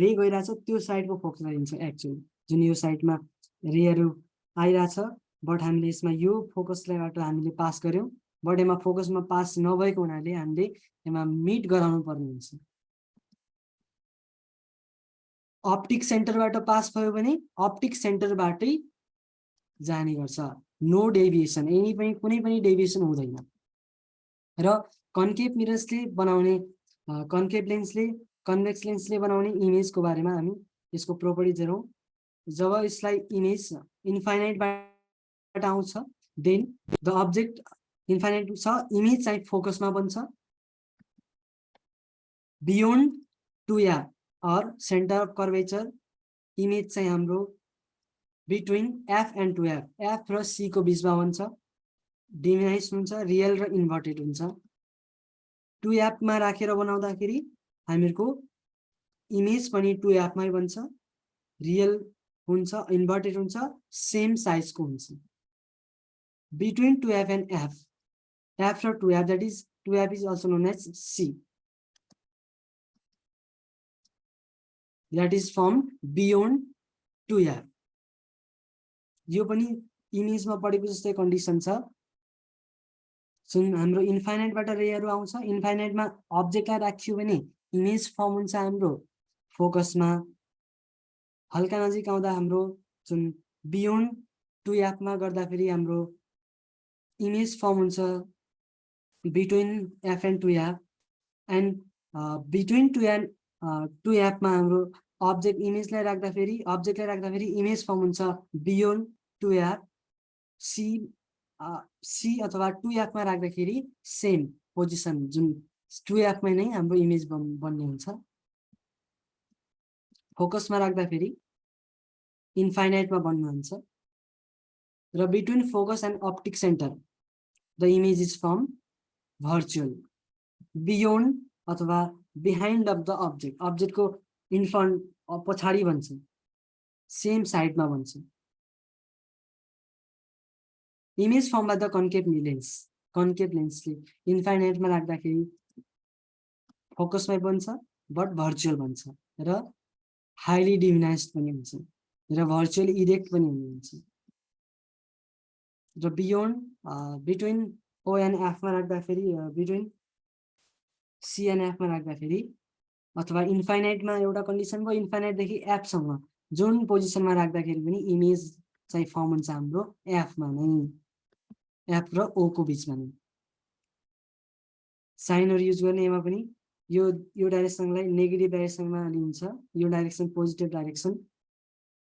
रे गइरहेछ त्यो साइडको फोकस लिन्छौँ। एक्चुअली जुन यो साइडमा रेहरू आइरहेछ, बट हामीले यसमा यो फोकसलाईबाट हामीले पास गर्यौँ, बट यसमा फोकसमा पास नभएको हुनाले हामीले यसमा मिट गराउनु पर्ने हुन्छ। अप्टिक सेन्टरबाट पास भयो भने अप्टिक सेन्टरबाटै जाने गर्छ, नो डेभिएसन, कुनै पनि डेभिएसन हुँदैन। र कन्केभ मिरर्सले बनाउने कन्केभ लेन्सले कन्भेक्स लेन्सले बनाउने इमेजको बारेमा हामी यसको प्रोपर्टिज हेरौँ। जब यसलाई इमेज इन्फाइनाइटबाट आउँछ, देन द अब्जेक्ट इन्फाइनाइट छ, इमेज चाहिँ फोकसमा बन्छ beyond 2f or center of curvature, image चाहिँ हाम्रो between f and 2f, f र c को बीचमा बन्छ, डिमिनाइज हुन्छ, रियल र इन्भर्टेड हुन्छ। 2f मा राखेर बनाउँदाखेरि हामीहरूको इमेज पनि 2f मै बन्छ, रियल हुन्छ, इन्भर्टेड हुन्छ, सेम साइजको हुन्छ। बिट्विन 2f and f र 2f, that is 2f is also known as c, that is formed beyond 2f। यो पनि इमेजमा पढेको जस्तै कन्डिसन छ। जुन हाम्रो इन्फाइनाइटबाट रेहरू आउँछ, इन्फाइनाइटमा अब्जेक्टलाई राखियो भने इमेज फर्म हुन्छ हाम्रो फोकसमा, हल्का नजिक आउँदा हाम्रो जुन बियोन्ड 2f मा गर्दाखेरि हाम्रो इमेज फर्म हुन्छ between f and 2f, and between 2f मा हाम्रो अब्जेक्टलाई राख्दाखेरि इमेज फर्म हुन्छ बियोन्ड 2f, c अथवा 2f मा राख्दाखेरि सेम पोजिसन जुन 2f मै नै हाम्रो इमेज बन्ने हुन्छ। फोकसमा राख्दाखेरि इन्फाइनाइटमा बन्नु हुन्छ। र between focus and optic centre the image is form virtual, beyond अथवा बिहाइन्ड अफ द अब्जेक्ट, अब्जेक्टको इन्फ्रन्ट पछाडि बन्छ, सेम साइडमा बन्छ। Image form by the concave लेन्सले इन्फाइनाइटमा राख्दाखेरि फोकसमै बन्छ, बट भर्चुअल बन्छ र हाइली डिमिनाइज्ड पनि हुन्छ र भर्चुअल इरेक्ट पनि हुन्छ। र बियोन्ड बिट्विन ओ एन्ड एफमा राख्दाखेरि, बिट्विन सी एन्ड एफमा राख्दाखेरि, अथवा इन्फाइनाइटमा एउटा कन्डिसन भयो, इन्फाइनाइटदेखि एफसम्म जुन पोजिसनमा राख्दाखेरि पनि इमेज चाहिँ फर्म हुन्छ हाम्रो एफमा नै, एफ र ओ को बिचमा नै। साइनहरू युज गर्ने यसमा पनि यो डाइरेक्सनलाई नेगेटिभ डाइरेक्सनमा लिन्छ, यो डाइरेक्सन पोजिटिभ डाइरेक्सन,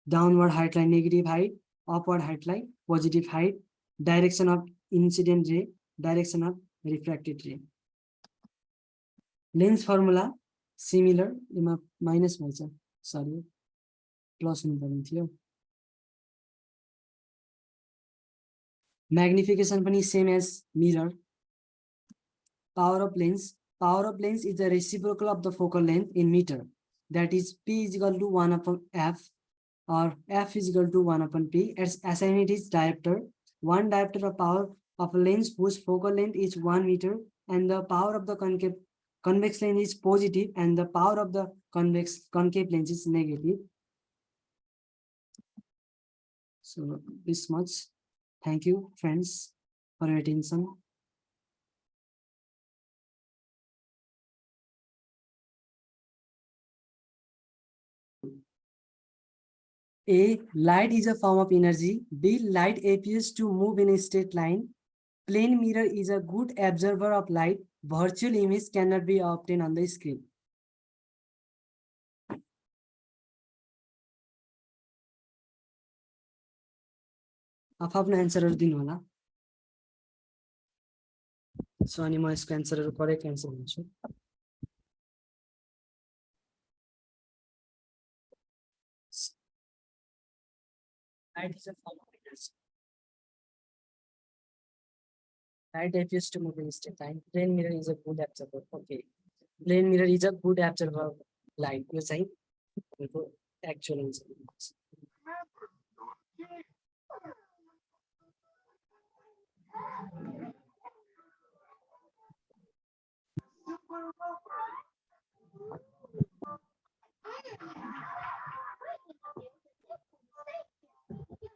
डाउनवर्ड हाइटलाई नेगेटिभ हाइट, अपवर्ड हाइटलाई positive height, direction of incident ray, direction of refracted ray. Lens formula similar, यसमा माइनस भएछ, सरी प्लस हुनुपर्ने थियो। म्याग्निफिकेसन पनि same as mirror. Power of lens is the reciprocal of the focal length in meter, that is p is equal to 1 upon f or f is equal to 1 upon p. As assign it is diopter. 1 diopter of power of a lens whose focal length is 1 meter and the power of the convex lens is positive and the power of the concave lens is negative. So this much. Thank you friends for your attention. A. Light is a form of energy. B. Light appears to move in a straight line. Plane mirror is a good absorber of light. Virtual image cannot be obtained on the screen. आफ्नो एन्सरहरु दिनु होला सो अनि म यसको एन्सरहरु करेक्ट एन्सर भन्छु Light is a form of energy. Light appears to move in straight line. Plane mirror is a good absorber. Okay. Plane mirror is a good absorber of light. यो चाहिँ मेरो एक्चुअल एन्सर हुन्छ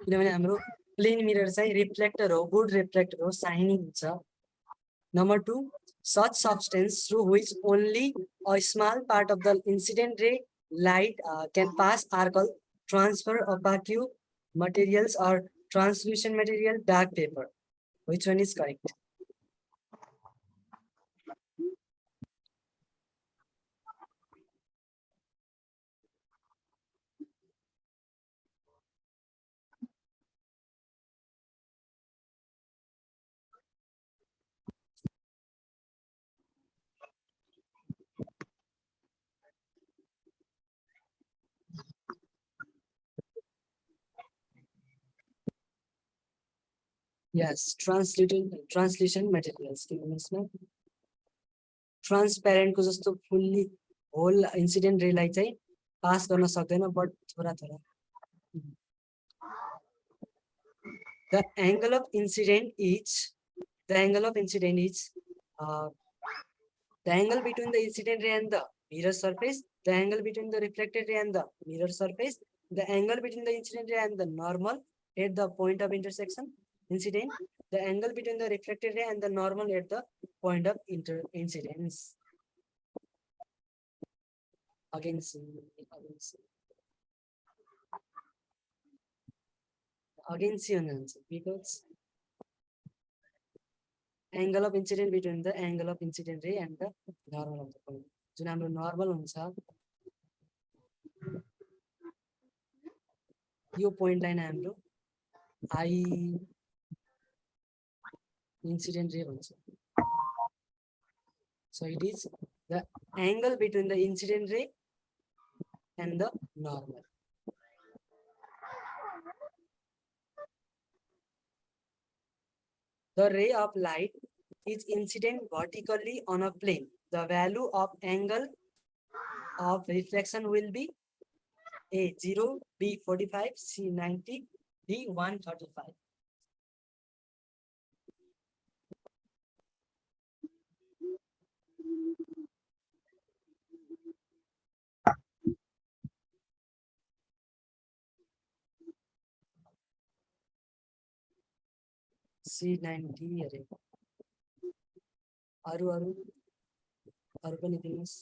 किनभने हाम्रो प्लेन मिरर चाहिँ रिफ्लेक्टर हो गुड रिफ्लेक्टर हो शाइनिङ हुन्छ Number 2, such substance through which only a small part of the incident ray light can pass are called transfer opaque materials or translucent material dark paper. Which one is correct? Yes, translucent materials. Transparent को जस्तो fully whole incident ray light चाहिँ pass गर्न सक्दैन but थोड़ा थोड़ा. The angle of incident is the angle between the incident ray and the mirror surface, the angle between the reflected ray and the mirror surface, the angle between the incident ray and the normal at the point of intersection incident, the angle between the reflected ray and the normal at the point of incidence. Again, see an answer because angle of incident between the angle of incident ray and the normal of the point. जुन हाम्रो normal हुन्छ यो point line हाम्रो I incident ray भन्छ. So it is the angle between the incident ray and the normal. The ray of light is incident vertically on a plane. The value of angle of reflection will be A 0, B 45, C 90, D 135. C90 अरे अरु पनि दिनुस्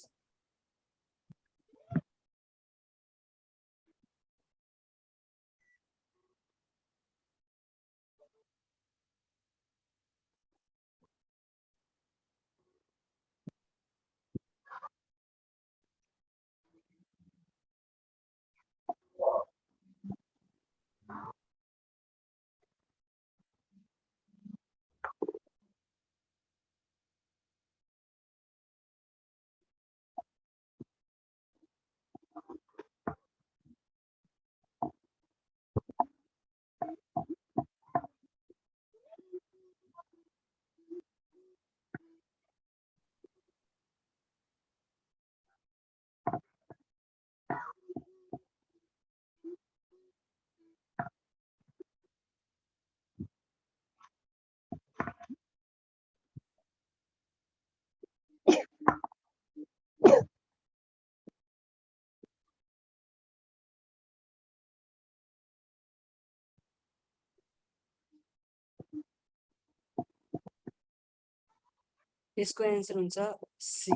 यसको आन्सर हुन्छ C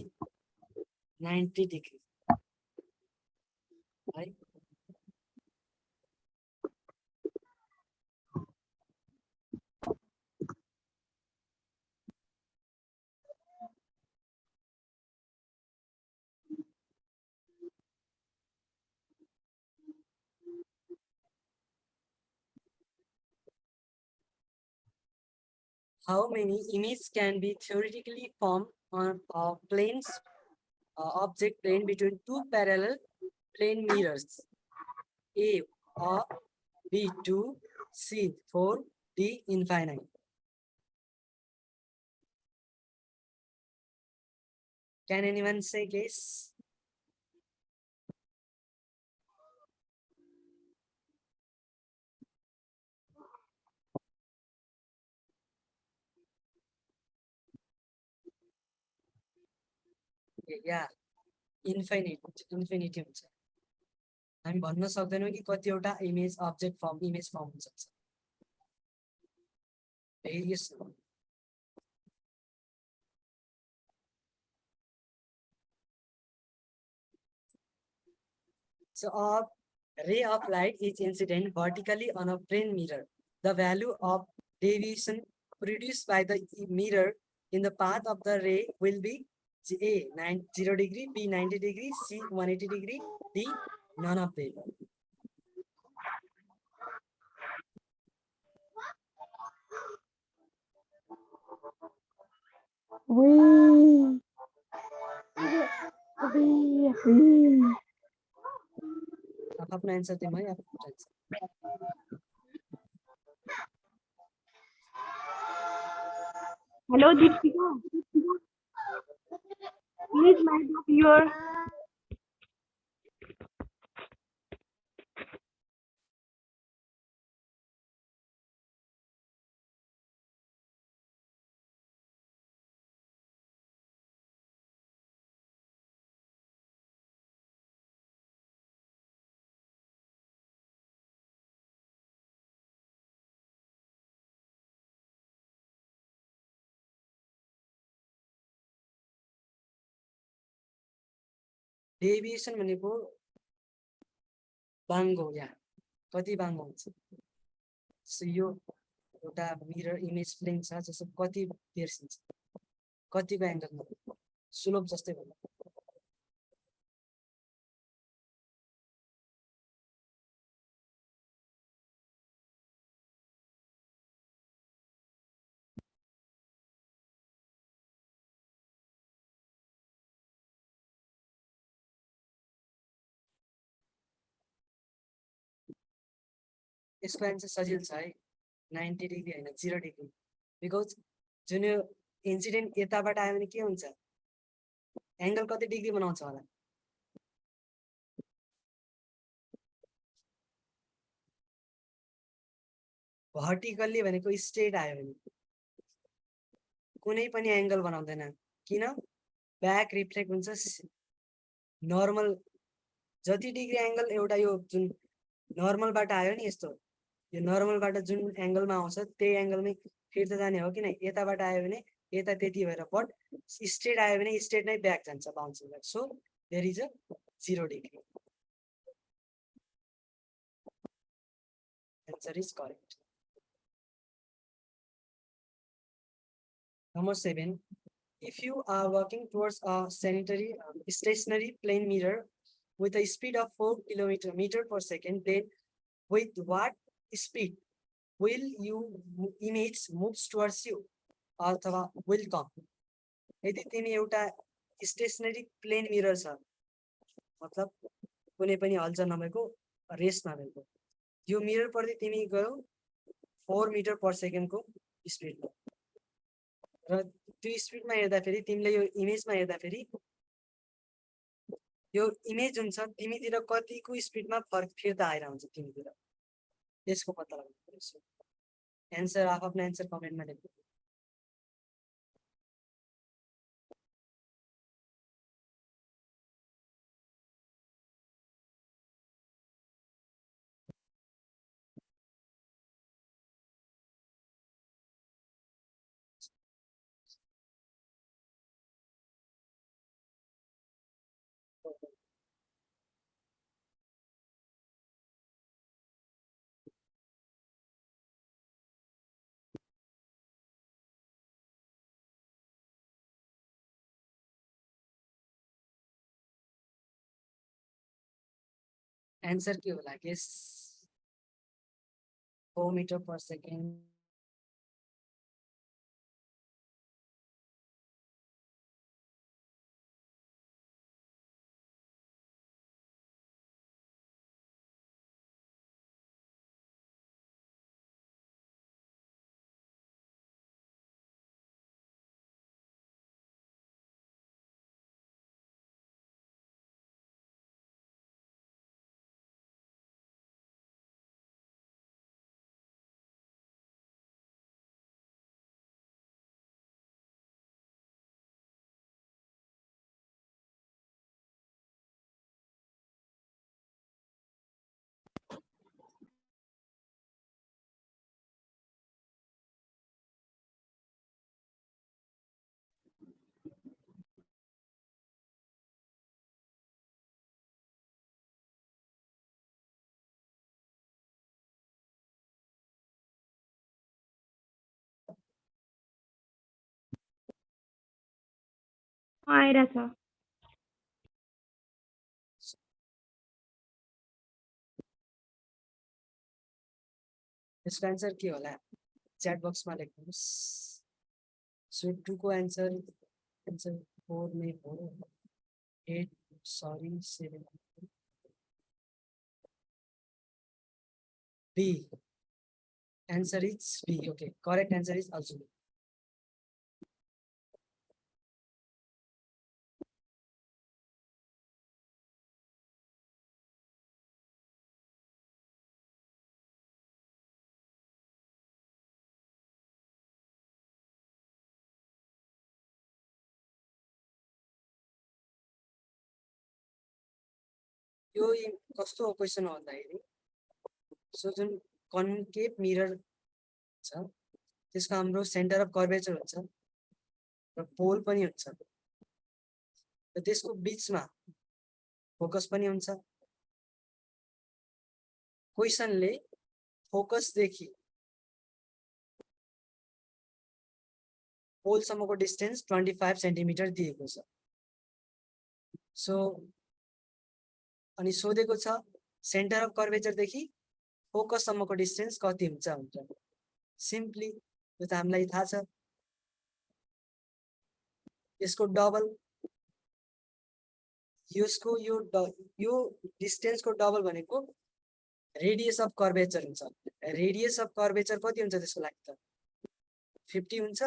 90 डिग्री है how many images can be theoretically formed on a plane's object plane between two parallel plane mirrors? A, B, 2, C, 4, D, infinite. Can anyone say guess? Yeah, infinity हुन्छ हामी भन्न सक्दैनौँ कि कतिवटा image object form image form हुन्छ variation So a ray of light is incident vertically on a plane mirror. The value of deviation produced by the mirror in the path of the ray will be A 0 degree, B 90 degree, C 180 degree, D none of the above. आफ्नो आन्सर दिउँ है आफ्नो answer Hello, Deepika. Please mic up your. Deviation भनेको बाङ्गो या कति बाङ्गो हुन्छ सो यो एउटा मिरर इमेज प्लेन छ जसको कति बिर्सिन्छ कतिको एंगलमा स्लोप जस्तै भयो यसको आन्सर सजिलो छ है 90 डिग्री हैन 0 डिग्री बिकज जुन यो इन्सिडेन्ट यताबाट आयो भने के हुन्छ एंगल कति डिग्री बनाउँछ होला भर्टिकल्ली भनेको स्ट्रेट आयो भने कुनै पनि एंगल बनाउँदैन किन ब्याक रिफ्लेक्ट हुन्छ नर्मल जति डिग्री एंगल एउटा यो जुन नर्मलबाट आयो नि यस्तो यो नर्मलबाट जुन एंगलमा आउँछ त्यही एंगलमै फिर्ता जाने हो किन यताबाट आयो भने यता त्यति भएर बट स्ट्रेट आयो भने स्ट्रेट नै ब्याक जान्छ bouncing back so there is a 0 degree answer is correct Number 7, if you are working towards a stationary plane mirror with a speed of 4 km per second, then with what speed will you image moves towards you अथवा will come? यदि तिमी एउटा स्टेशनरी प्लेन मिरर छ मतलब कुनै पनि हलचल नभएको रेस नभएको यो मिरर प्रति तिमी गयो 4 मिटर पर सेकेन्डको स्पिडमा र त्यो स्पिडमा हेर्दाखेरि तिमीले यो इमेजमा हेर्दाखेरि यो इमेज हुन्छ तिमीतिर कतिको स्पिडमा फरक फिर्ता आएर हुन्छ तिमीतिर यसको पत्ता लगाउनु पर्छ आन्सर आफ्नो आन्सर कमेन्टमा लेख्नु आन्सर के होला गेस 4 मिटर पर सेकेन्ड आइरहेछ यसको आन्सर के होला च्याट बक्समा लेख्नुहोस् सो 2 को आन्सर 4 नै हो 8 sorry 7 B answer is B okay correct answer is also B यो कस्तो क्वेशन हो भन्दाखेरि सो जुन कन्केभ मिरर छ त्यसको हाम्रो सेन्टर अफ कर्वेचर हुन्छ र पोल पनि हुन्छ र त्यसको बीचमा फोकस पनि हुन्छ क्वेशनले फोकस देखि पोल सम्मको डिस्टेन्स 25 सेन्टिमिटर दिएको छ सो अनि सोधेको छ सेन्टर अफ कर्वेचर देखि फोकस सम्मको डिस्टेन्स कति हुन्छ भनेर सिम्पली यो त हामीलाई थाहा छ यसको डबल यसको यो डिस्टेन्सको डबल भनेको रेडियस अफ कर्वेचर हुन्छ रेडियस अफ कर्वेचर कति हुन्छ त्यसको लागि त 50 हुन्छ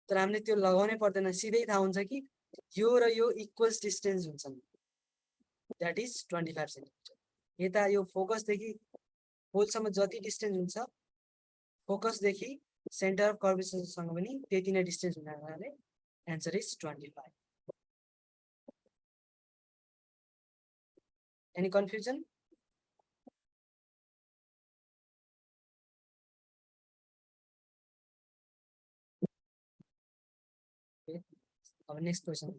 तर हामीले त्यो लगाउनै पर्दैन सिधै थाहा हुन्छ कि यो र यो इक्वल्स डिस्टेन्स हुन्छ दैट इज 25 सेन्टिमिटर यता यो फोकस देखि पोलसम्म जति डिस्टेन्स हुन्छ फोकस देखि सेन्टर अफ कर्वेचर सँग पनि त्यति नै डिस्टेन्स हुनाले आन्सर इज 25 एनी कन्फ्युजन अब next question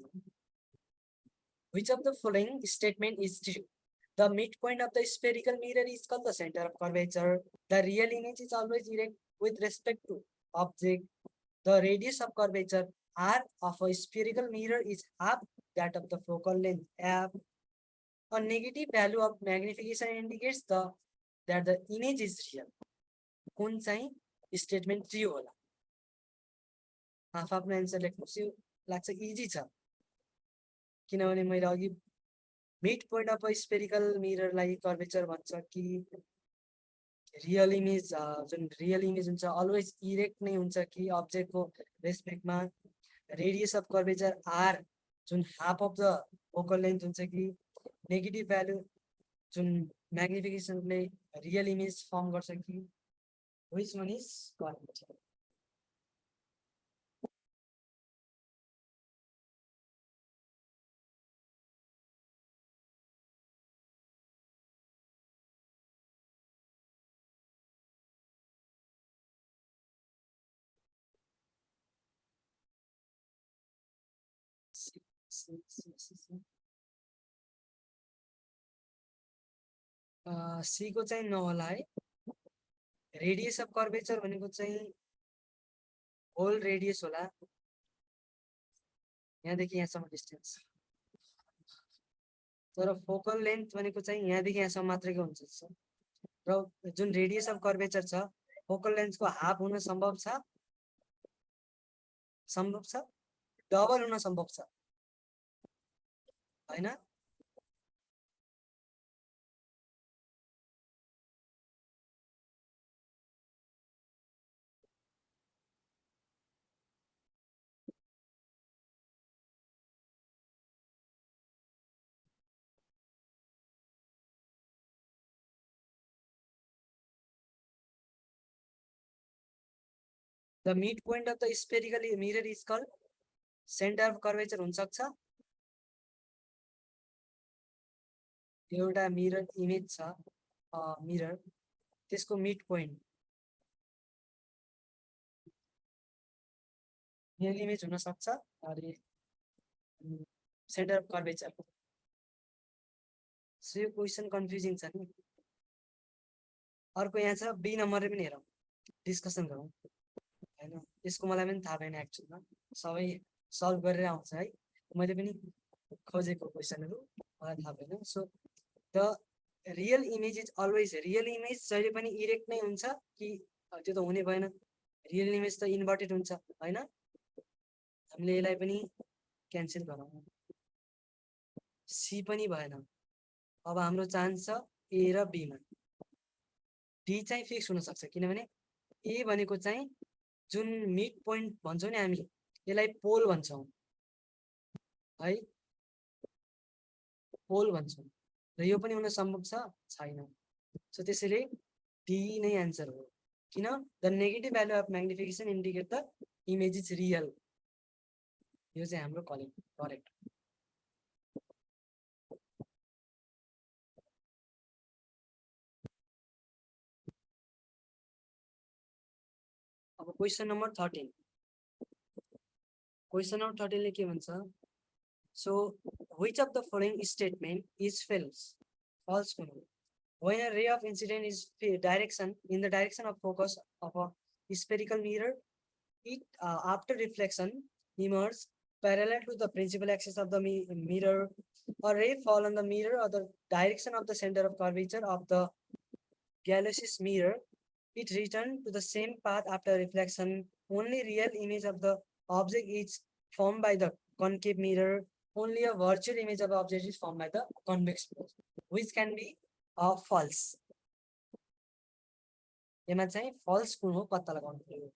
Which of the following statement is true? The midpoint of the spherical mirror is called the center of curvature. The real image is always erect with respect to object. The radius of curvature R of a spherical mirror is half that of the focal length F. A negative value of magnification indicates that the image is real. कुन चाहिँ statement true होला? आफ्नो आन्सर लेख्नुहोस् यो लाग्छ इजी छ किनभने मैले अघि मिड पोइन्ट अफ स्पेरिकल मिररलाई कर्वेचर भन्छ कि रियल इमेज जुन रियल इमेज हुन्छ अलवेज इरेक्ट नै हुन्छ कि अब्जेक्टको रेस्पेक्टमा रेडियस अफ कर्वेचर आर जुन half of the focal length हुन्छ कि नेगेटिभ भ्यालु जुन म्याग्निफिकेसनले रियल इमेज फर्म गर्छ कि which one is correct C को चाहिँ नहोला है रेडियस अफ कर्वेचर भनेको चाहिँ होल रेडियस होला यहाँदेखि यहाँसम्म डिस्टेन्स तर फोकल लेन्थ भनेको चाहिँ यहाँदेखि यहाँसम्म मात्रैको हुन्छ र जुन रेडियस अफ कर्वेचर छ फोकल लेन्थको हाफ हुन सम्भव छ डबल हुन सम्भव छ हैन The midpoint of the spherical mirror is called center of curvature हुन सक्छ एउटा मिरर इमेज छ मिरर त्यसको मिड पोइन्ट रियल इमेज हुन सक्छ अनि सेन्टर अफ कर्वेचर सो यो क्वेशन कन्फ्युजिङ छ नि अर्को यहाँ छ बी नम्बरले पनि हेरौँ डिस्कसन गरौँ हैन यसको मलाई पनि थाहा भएन एक्चुअलमा सबै सल्भ गरेर आउँछ है मैले पनि खोजेको क्वेशनहरु मलाई थाहा भएन so the real image is always real image जहिले पनि इरेक्ट नै हुन्छ कि त्यो त हुने भएन रियल इमेज त इन्भर्टेड हुन्छ हैन हामीले यसलाई पनि क्यान्सल गरौँ सी पनि भएन अब हाम्रो चान्स छ ए र बी मा डी चाहिँ फिक्स हुन सक्छ किनभने ए भनेको चाहिँ जुन मिड पोइन्ट भन्छौं नि हामी यसलाई पोल भन्छौं है पोल भन्छौं र यो पनि हुन सम्भव छ छैन सो त्यसैले डी नै आन्सर हो किन the negative value of magnification indicate the image is real यो चाहिँ हाम्रो करेक्ट अब क्वेशन नम्बर 13 क्वेशन नम्बर 13 ले के भन्छ so which of the following statement is false when a ray of incident is in the direction of focus of a spherical mirror it after reflection emerges parallel to the principal axis of the mirror a ray fall on the mirror or the direction of the center of curvature of the 𝘂𝗶𝗹𝗃 mirror it returned to the same path after reflection only real image of the object is formed by the concave mirror only a virtual image of the object is formed by the convex mirror which can be false यसमा चाहिँ false कुन हो पत्ता लगाउनु पर्यो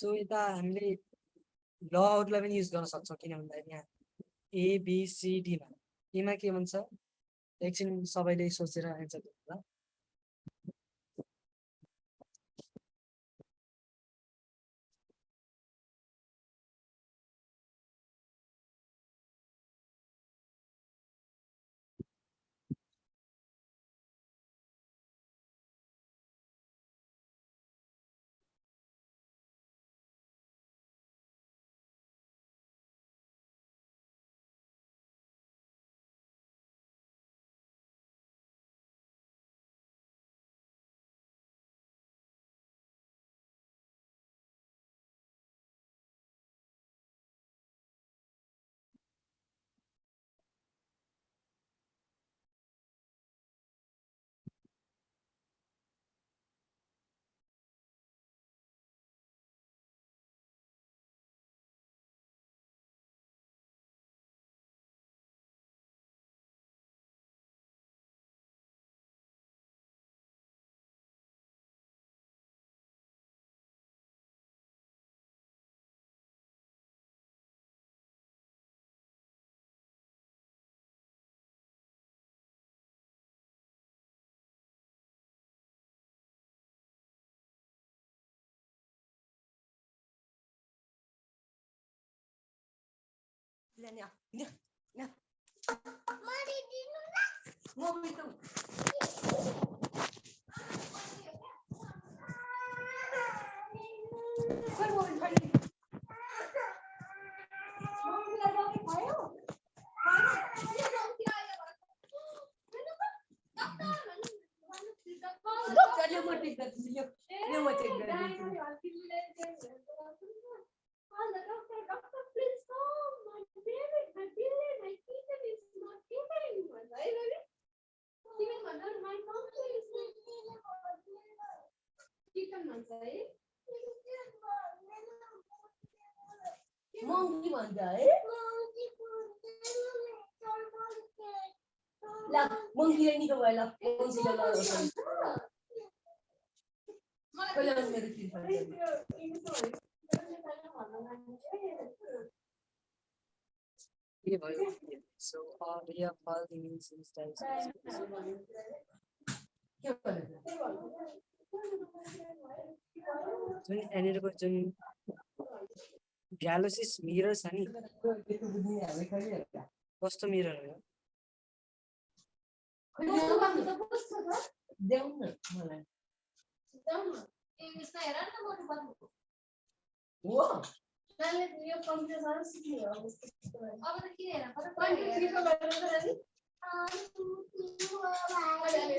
सो यता हामीले लहरुलाई पनि युज गर्न सक्छौं किन भन्दाखेरि यहाँ ए बी सी डी मा एमा के भन्छ एकछिन सबैले सोचेर आन्सर दिनु होला Monkey भन्छ है ल monkey निको भयो ल monkey ले ल पहिला मेरो के भयो so we have all the means in styles जुन एनेरको जुन 𝘂𝗶𝗃 मिरर छ नि कस्तो मिरर हो देऊ न मलाई यसमा हेर न मोटो बन्नु हो नाले यो कम्प्युटर सिक्ने हो अब त के हेर पर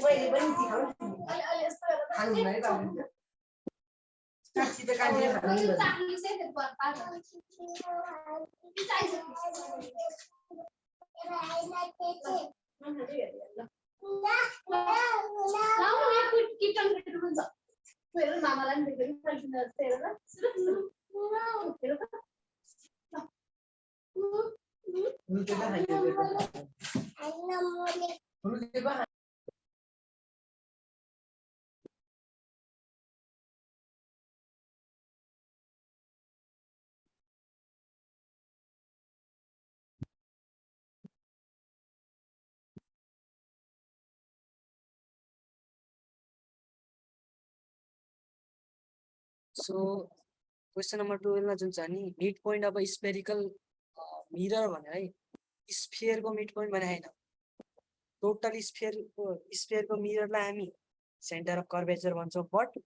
मैले पनि सिकाउँ अलि अलि यस्तो खानु भए त हुन्छ साक्षी त काटेर खानु नि। चाकले चाहिँ त्यो पार्छ मामालाई सो क्वेश्चन नम्बर 12 मा जुन छ नि मिड पोइन्ट अब स्फेरिकल मिरर भने है स्फियर को मिड पोइन्ट भने हैन टोटल स्फियर को मिररलाई हामी सेन्टर अफ कर्वेचर भन्छौं बट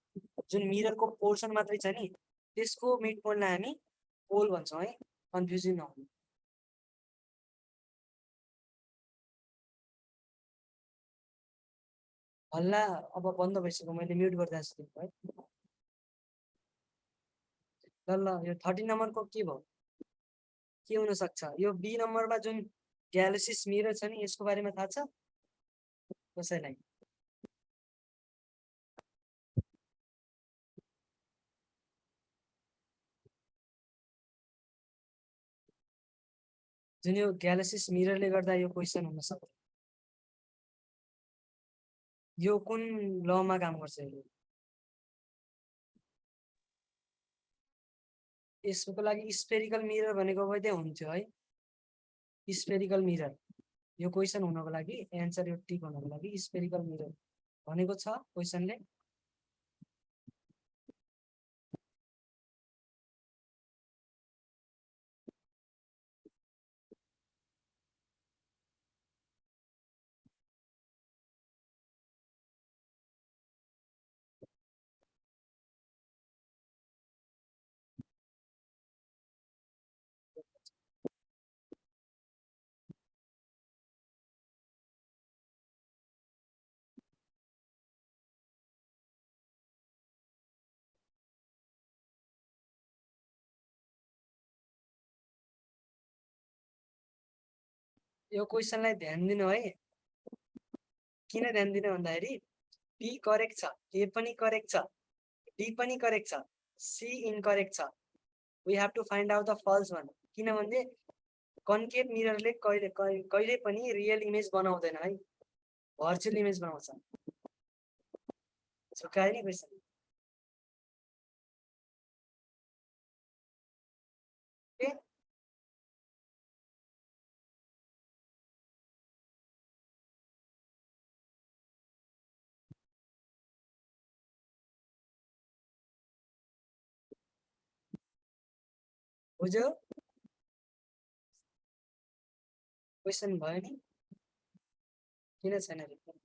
जुन मिरर को पोर्सन मात्रै छ नि त्यसको मिड पोइन्टलाई हामी पोल भन्छौं है कन्फ्युजन नहुनु हल्ला अब बन्द भइसक्यो मैले म्युट गर्दा छु है ल यो 13 नम्बरको के भयो के हुन सक्छ यो बी नम्बरमा जुन ग्यालेक्सिस मिरर छ नि यसको बारेमा थाहा छ कसैलाई जुन यो ग्यालेक्सिस मिररले गर्दा यो क्वेशन हुन सक्छ यो कुन लमा काम गर्छ यो यसको लागि स्फेरिकल मिरर भनेको वैधै हुन्थ्यो है स्फेरिकल मिरर यो क्वेशन हुनको लागि एन्सर यो टिक हुनको लागि स्फेरिकल मिरर भनेको छ क्वेशनले यो क्वेशनलाई ध्यान दिनु है किन ध्यान दिनु भन्दाखेरि बी करेक्ट छ ए पनि करेक्ट छ डी पनि करेक्ट छ सी इनकरेक्ट छ we have to find out the false one किनभने कन्केभ मिररले कहिले पनि रियल इमेज बनाउँदैन है भर्चुअल इमेज बनाउँछ झुकाए नि क्वेशन बुझ्यो क्वेशन भयो नि किन छैन रिप्लाई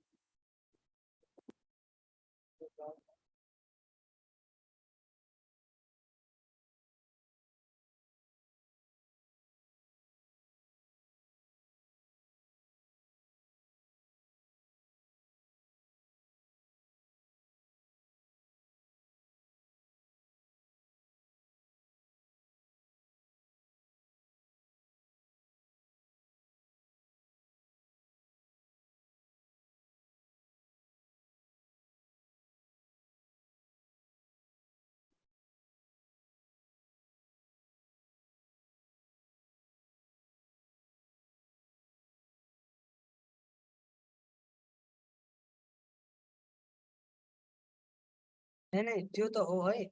नहीं त्यो त हो है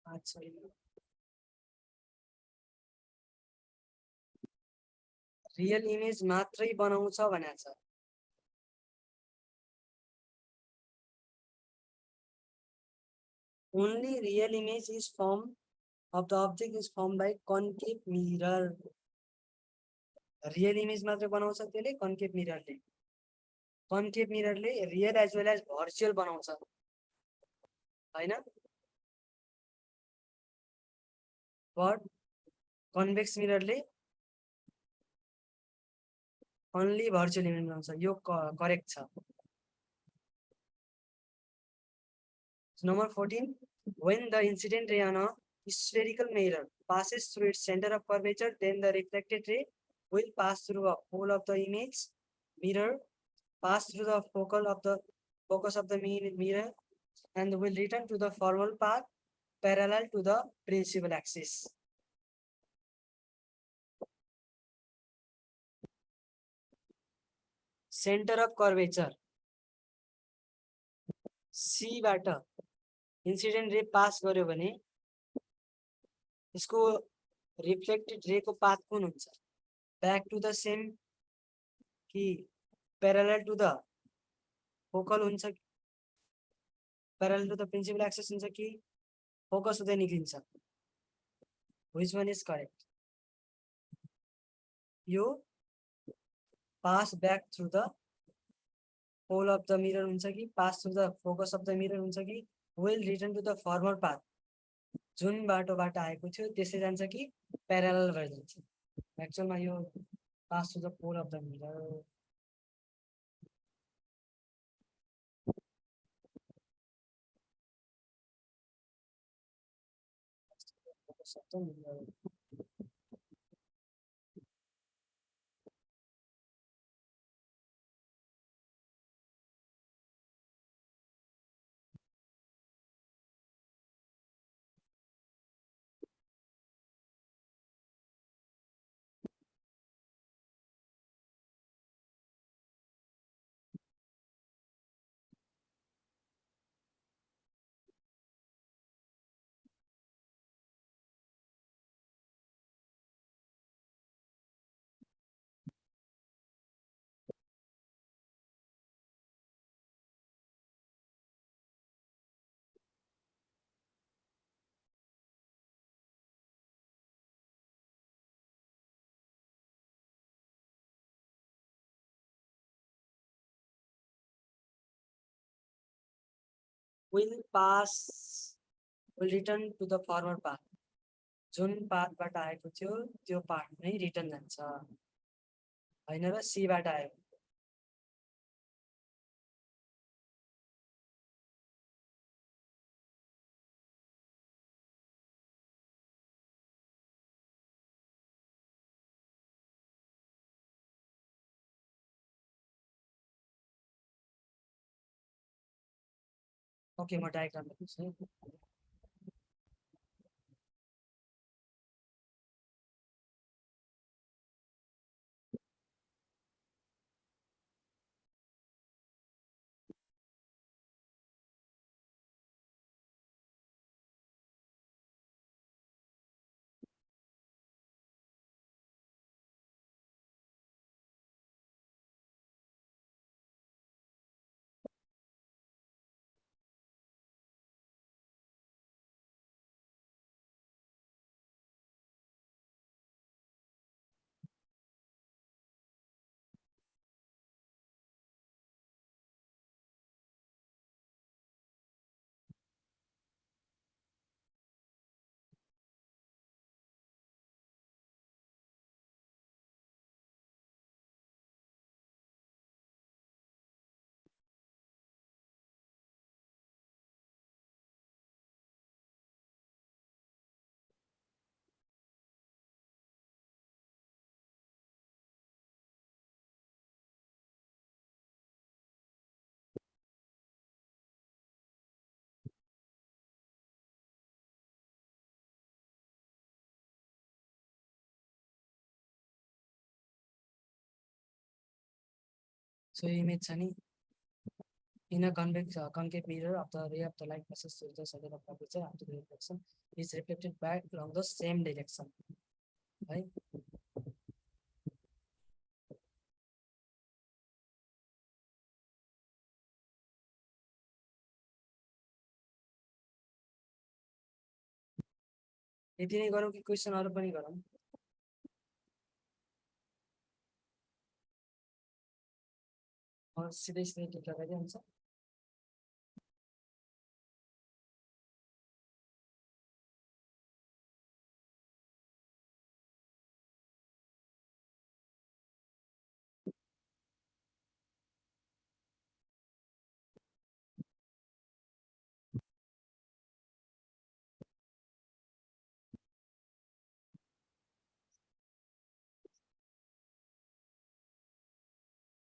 अच्छा रियल इमेज मात्रै बनाउँछ भनेको छ only real image is formed of the object is formed by concave mirror real image मात्र बनाउँछ त्यसले कन्केभ मिररले real as well as virtual बनाउँछ हैन बट कन्भेक्स मिररले ओन्ली भर्चुअल इमेज बनाउँछ यो करेक्ट छ number 14 When the incident ray on a spherical mirror passes through its center of curvature, then the reflected ray will pass through a hole of the image mirror, pass through the focus of the mirror, and will return to the forward path parallel to the principal axis. Center of curvature C बाट incident ray pass गर्यो भने यसको reflected ray को path कुन हुन्छ? Back to the same कि parallel to the focal हुन्छ, parallel to the principal axis हुन्छ कि focus हुँदै निक्लिन्छ? Which one is correct? यो pass back through the hole of the mirror हुन्छ कि pass through the focus of the mirror हुन्छ कि will return to the former path जुन बाटोबाट आएको थियो त्यसै जान्छ कि parallel भएर जान्छ? एक्चुअलमा यो pass through the pole of the mirror. Focus of the mirror. will return to the forward path. जुन पाथबाट आएको थियो त्यो पाथ नै रिटर्न जान्छ हैन र सी बाट आयो? ओके म डायग्राम लेख्छु। So image छ नि, in a concave mirror of the ray of the light passes through the center of curvature after the reflection is reflected back along the same direction. है यति नै गरौँ कि क्वेशनहरु पनि गरौँ? सिधै सिधै टिक लगाइदिए हुन्छ?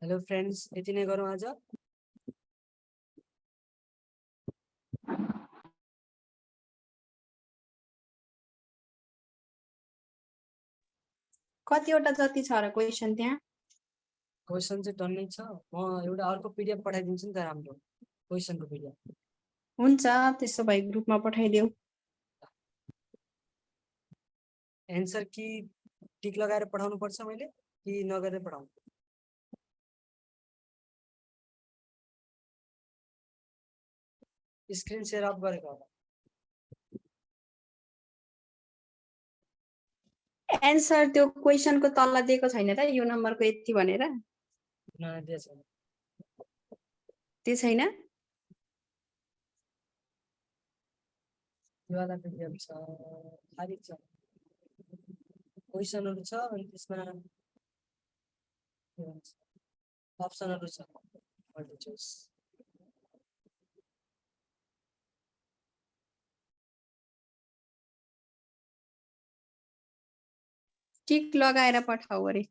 हेलो फ्रेन्ड्स, यति नै गरौँ आज। कतिवटा जति छ र क्वेशन त्यहाँ? क्वेसन चाहिँ टन्नै छ। म एउटा अर्को पीडीएफ पठाइदिन्छु नि त राम्रो क्वेसनको पीडीएफ। हुन्छ, त्यसो भए ग्रुपमा पठाइदेऊ। एन्सर कि टिक लगाएर पठाउनु पर्छ मैले कि नगरेर पठाउँ? स्क्रिन शेयर अफ गरेको होला। एन्सर त्यो क्वेशनको तल दिएको छैन त, यो नम्बरको यति भनेर? नदिएको छैन। त्यो छैन? यो वाला पीडीएफ छ, खाली छ। क्वेसनहरु छ अनि त्यसमा अप्सनहरु छ, मल्टी चोइस। टिक लगाएर पठाऊ अरे।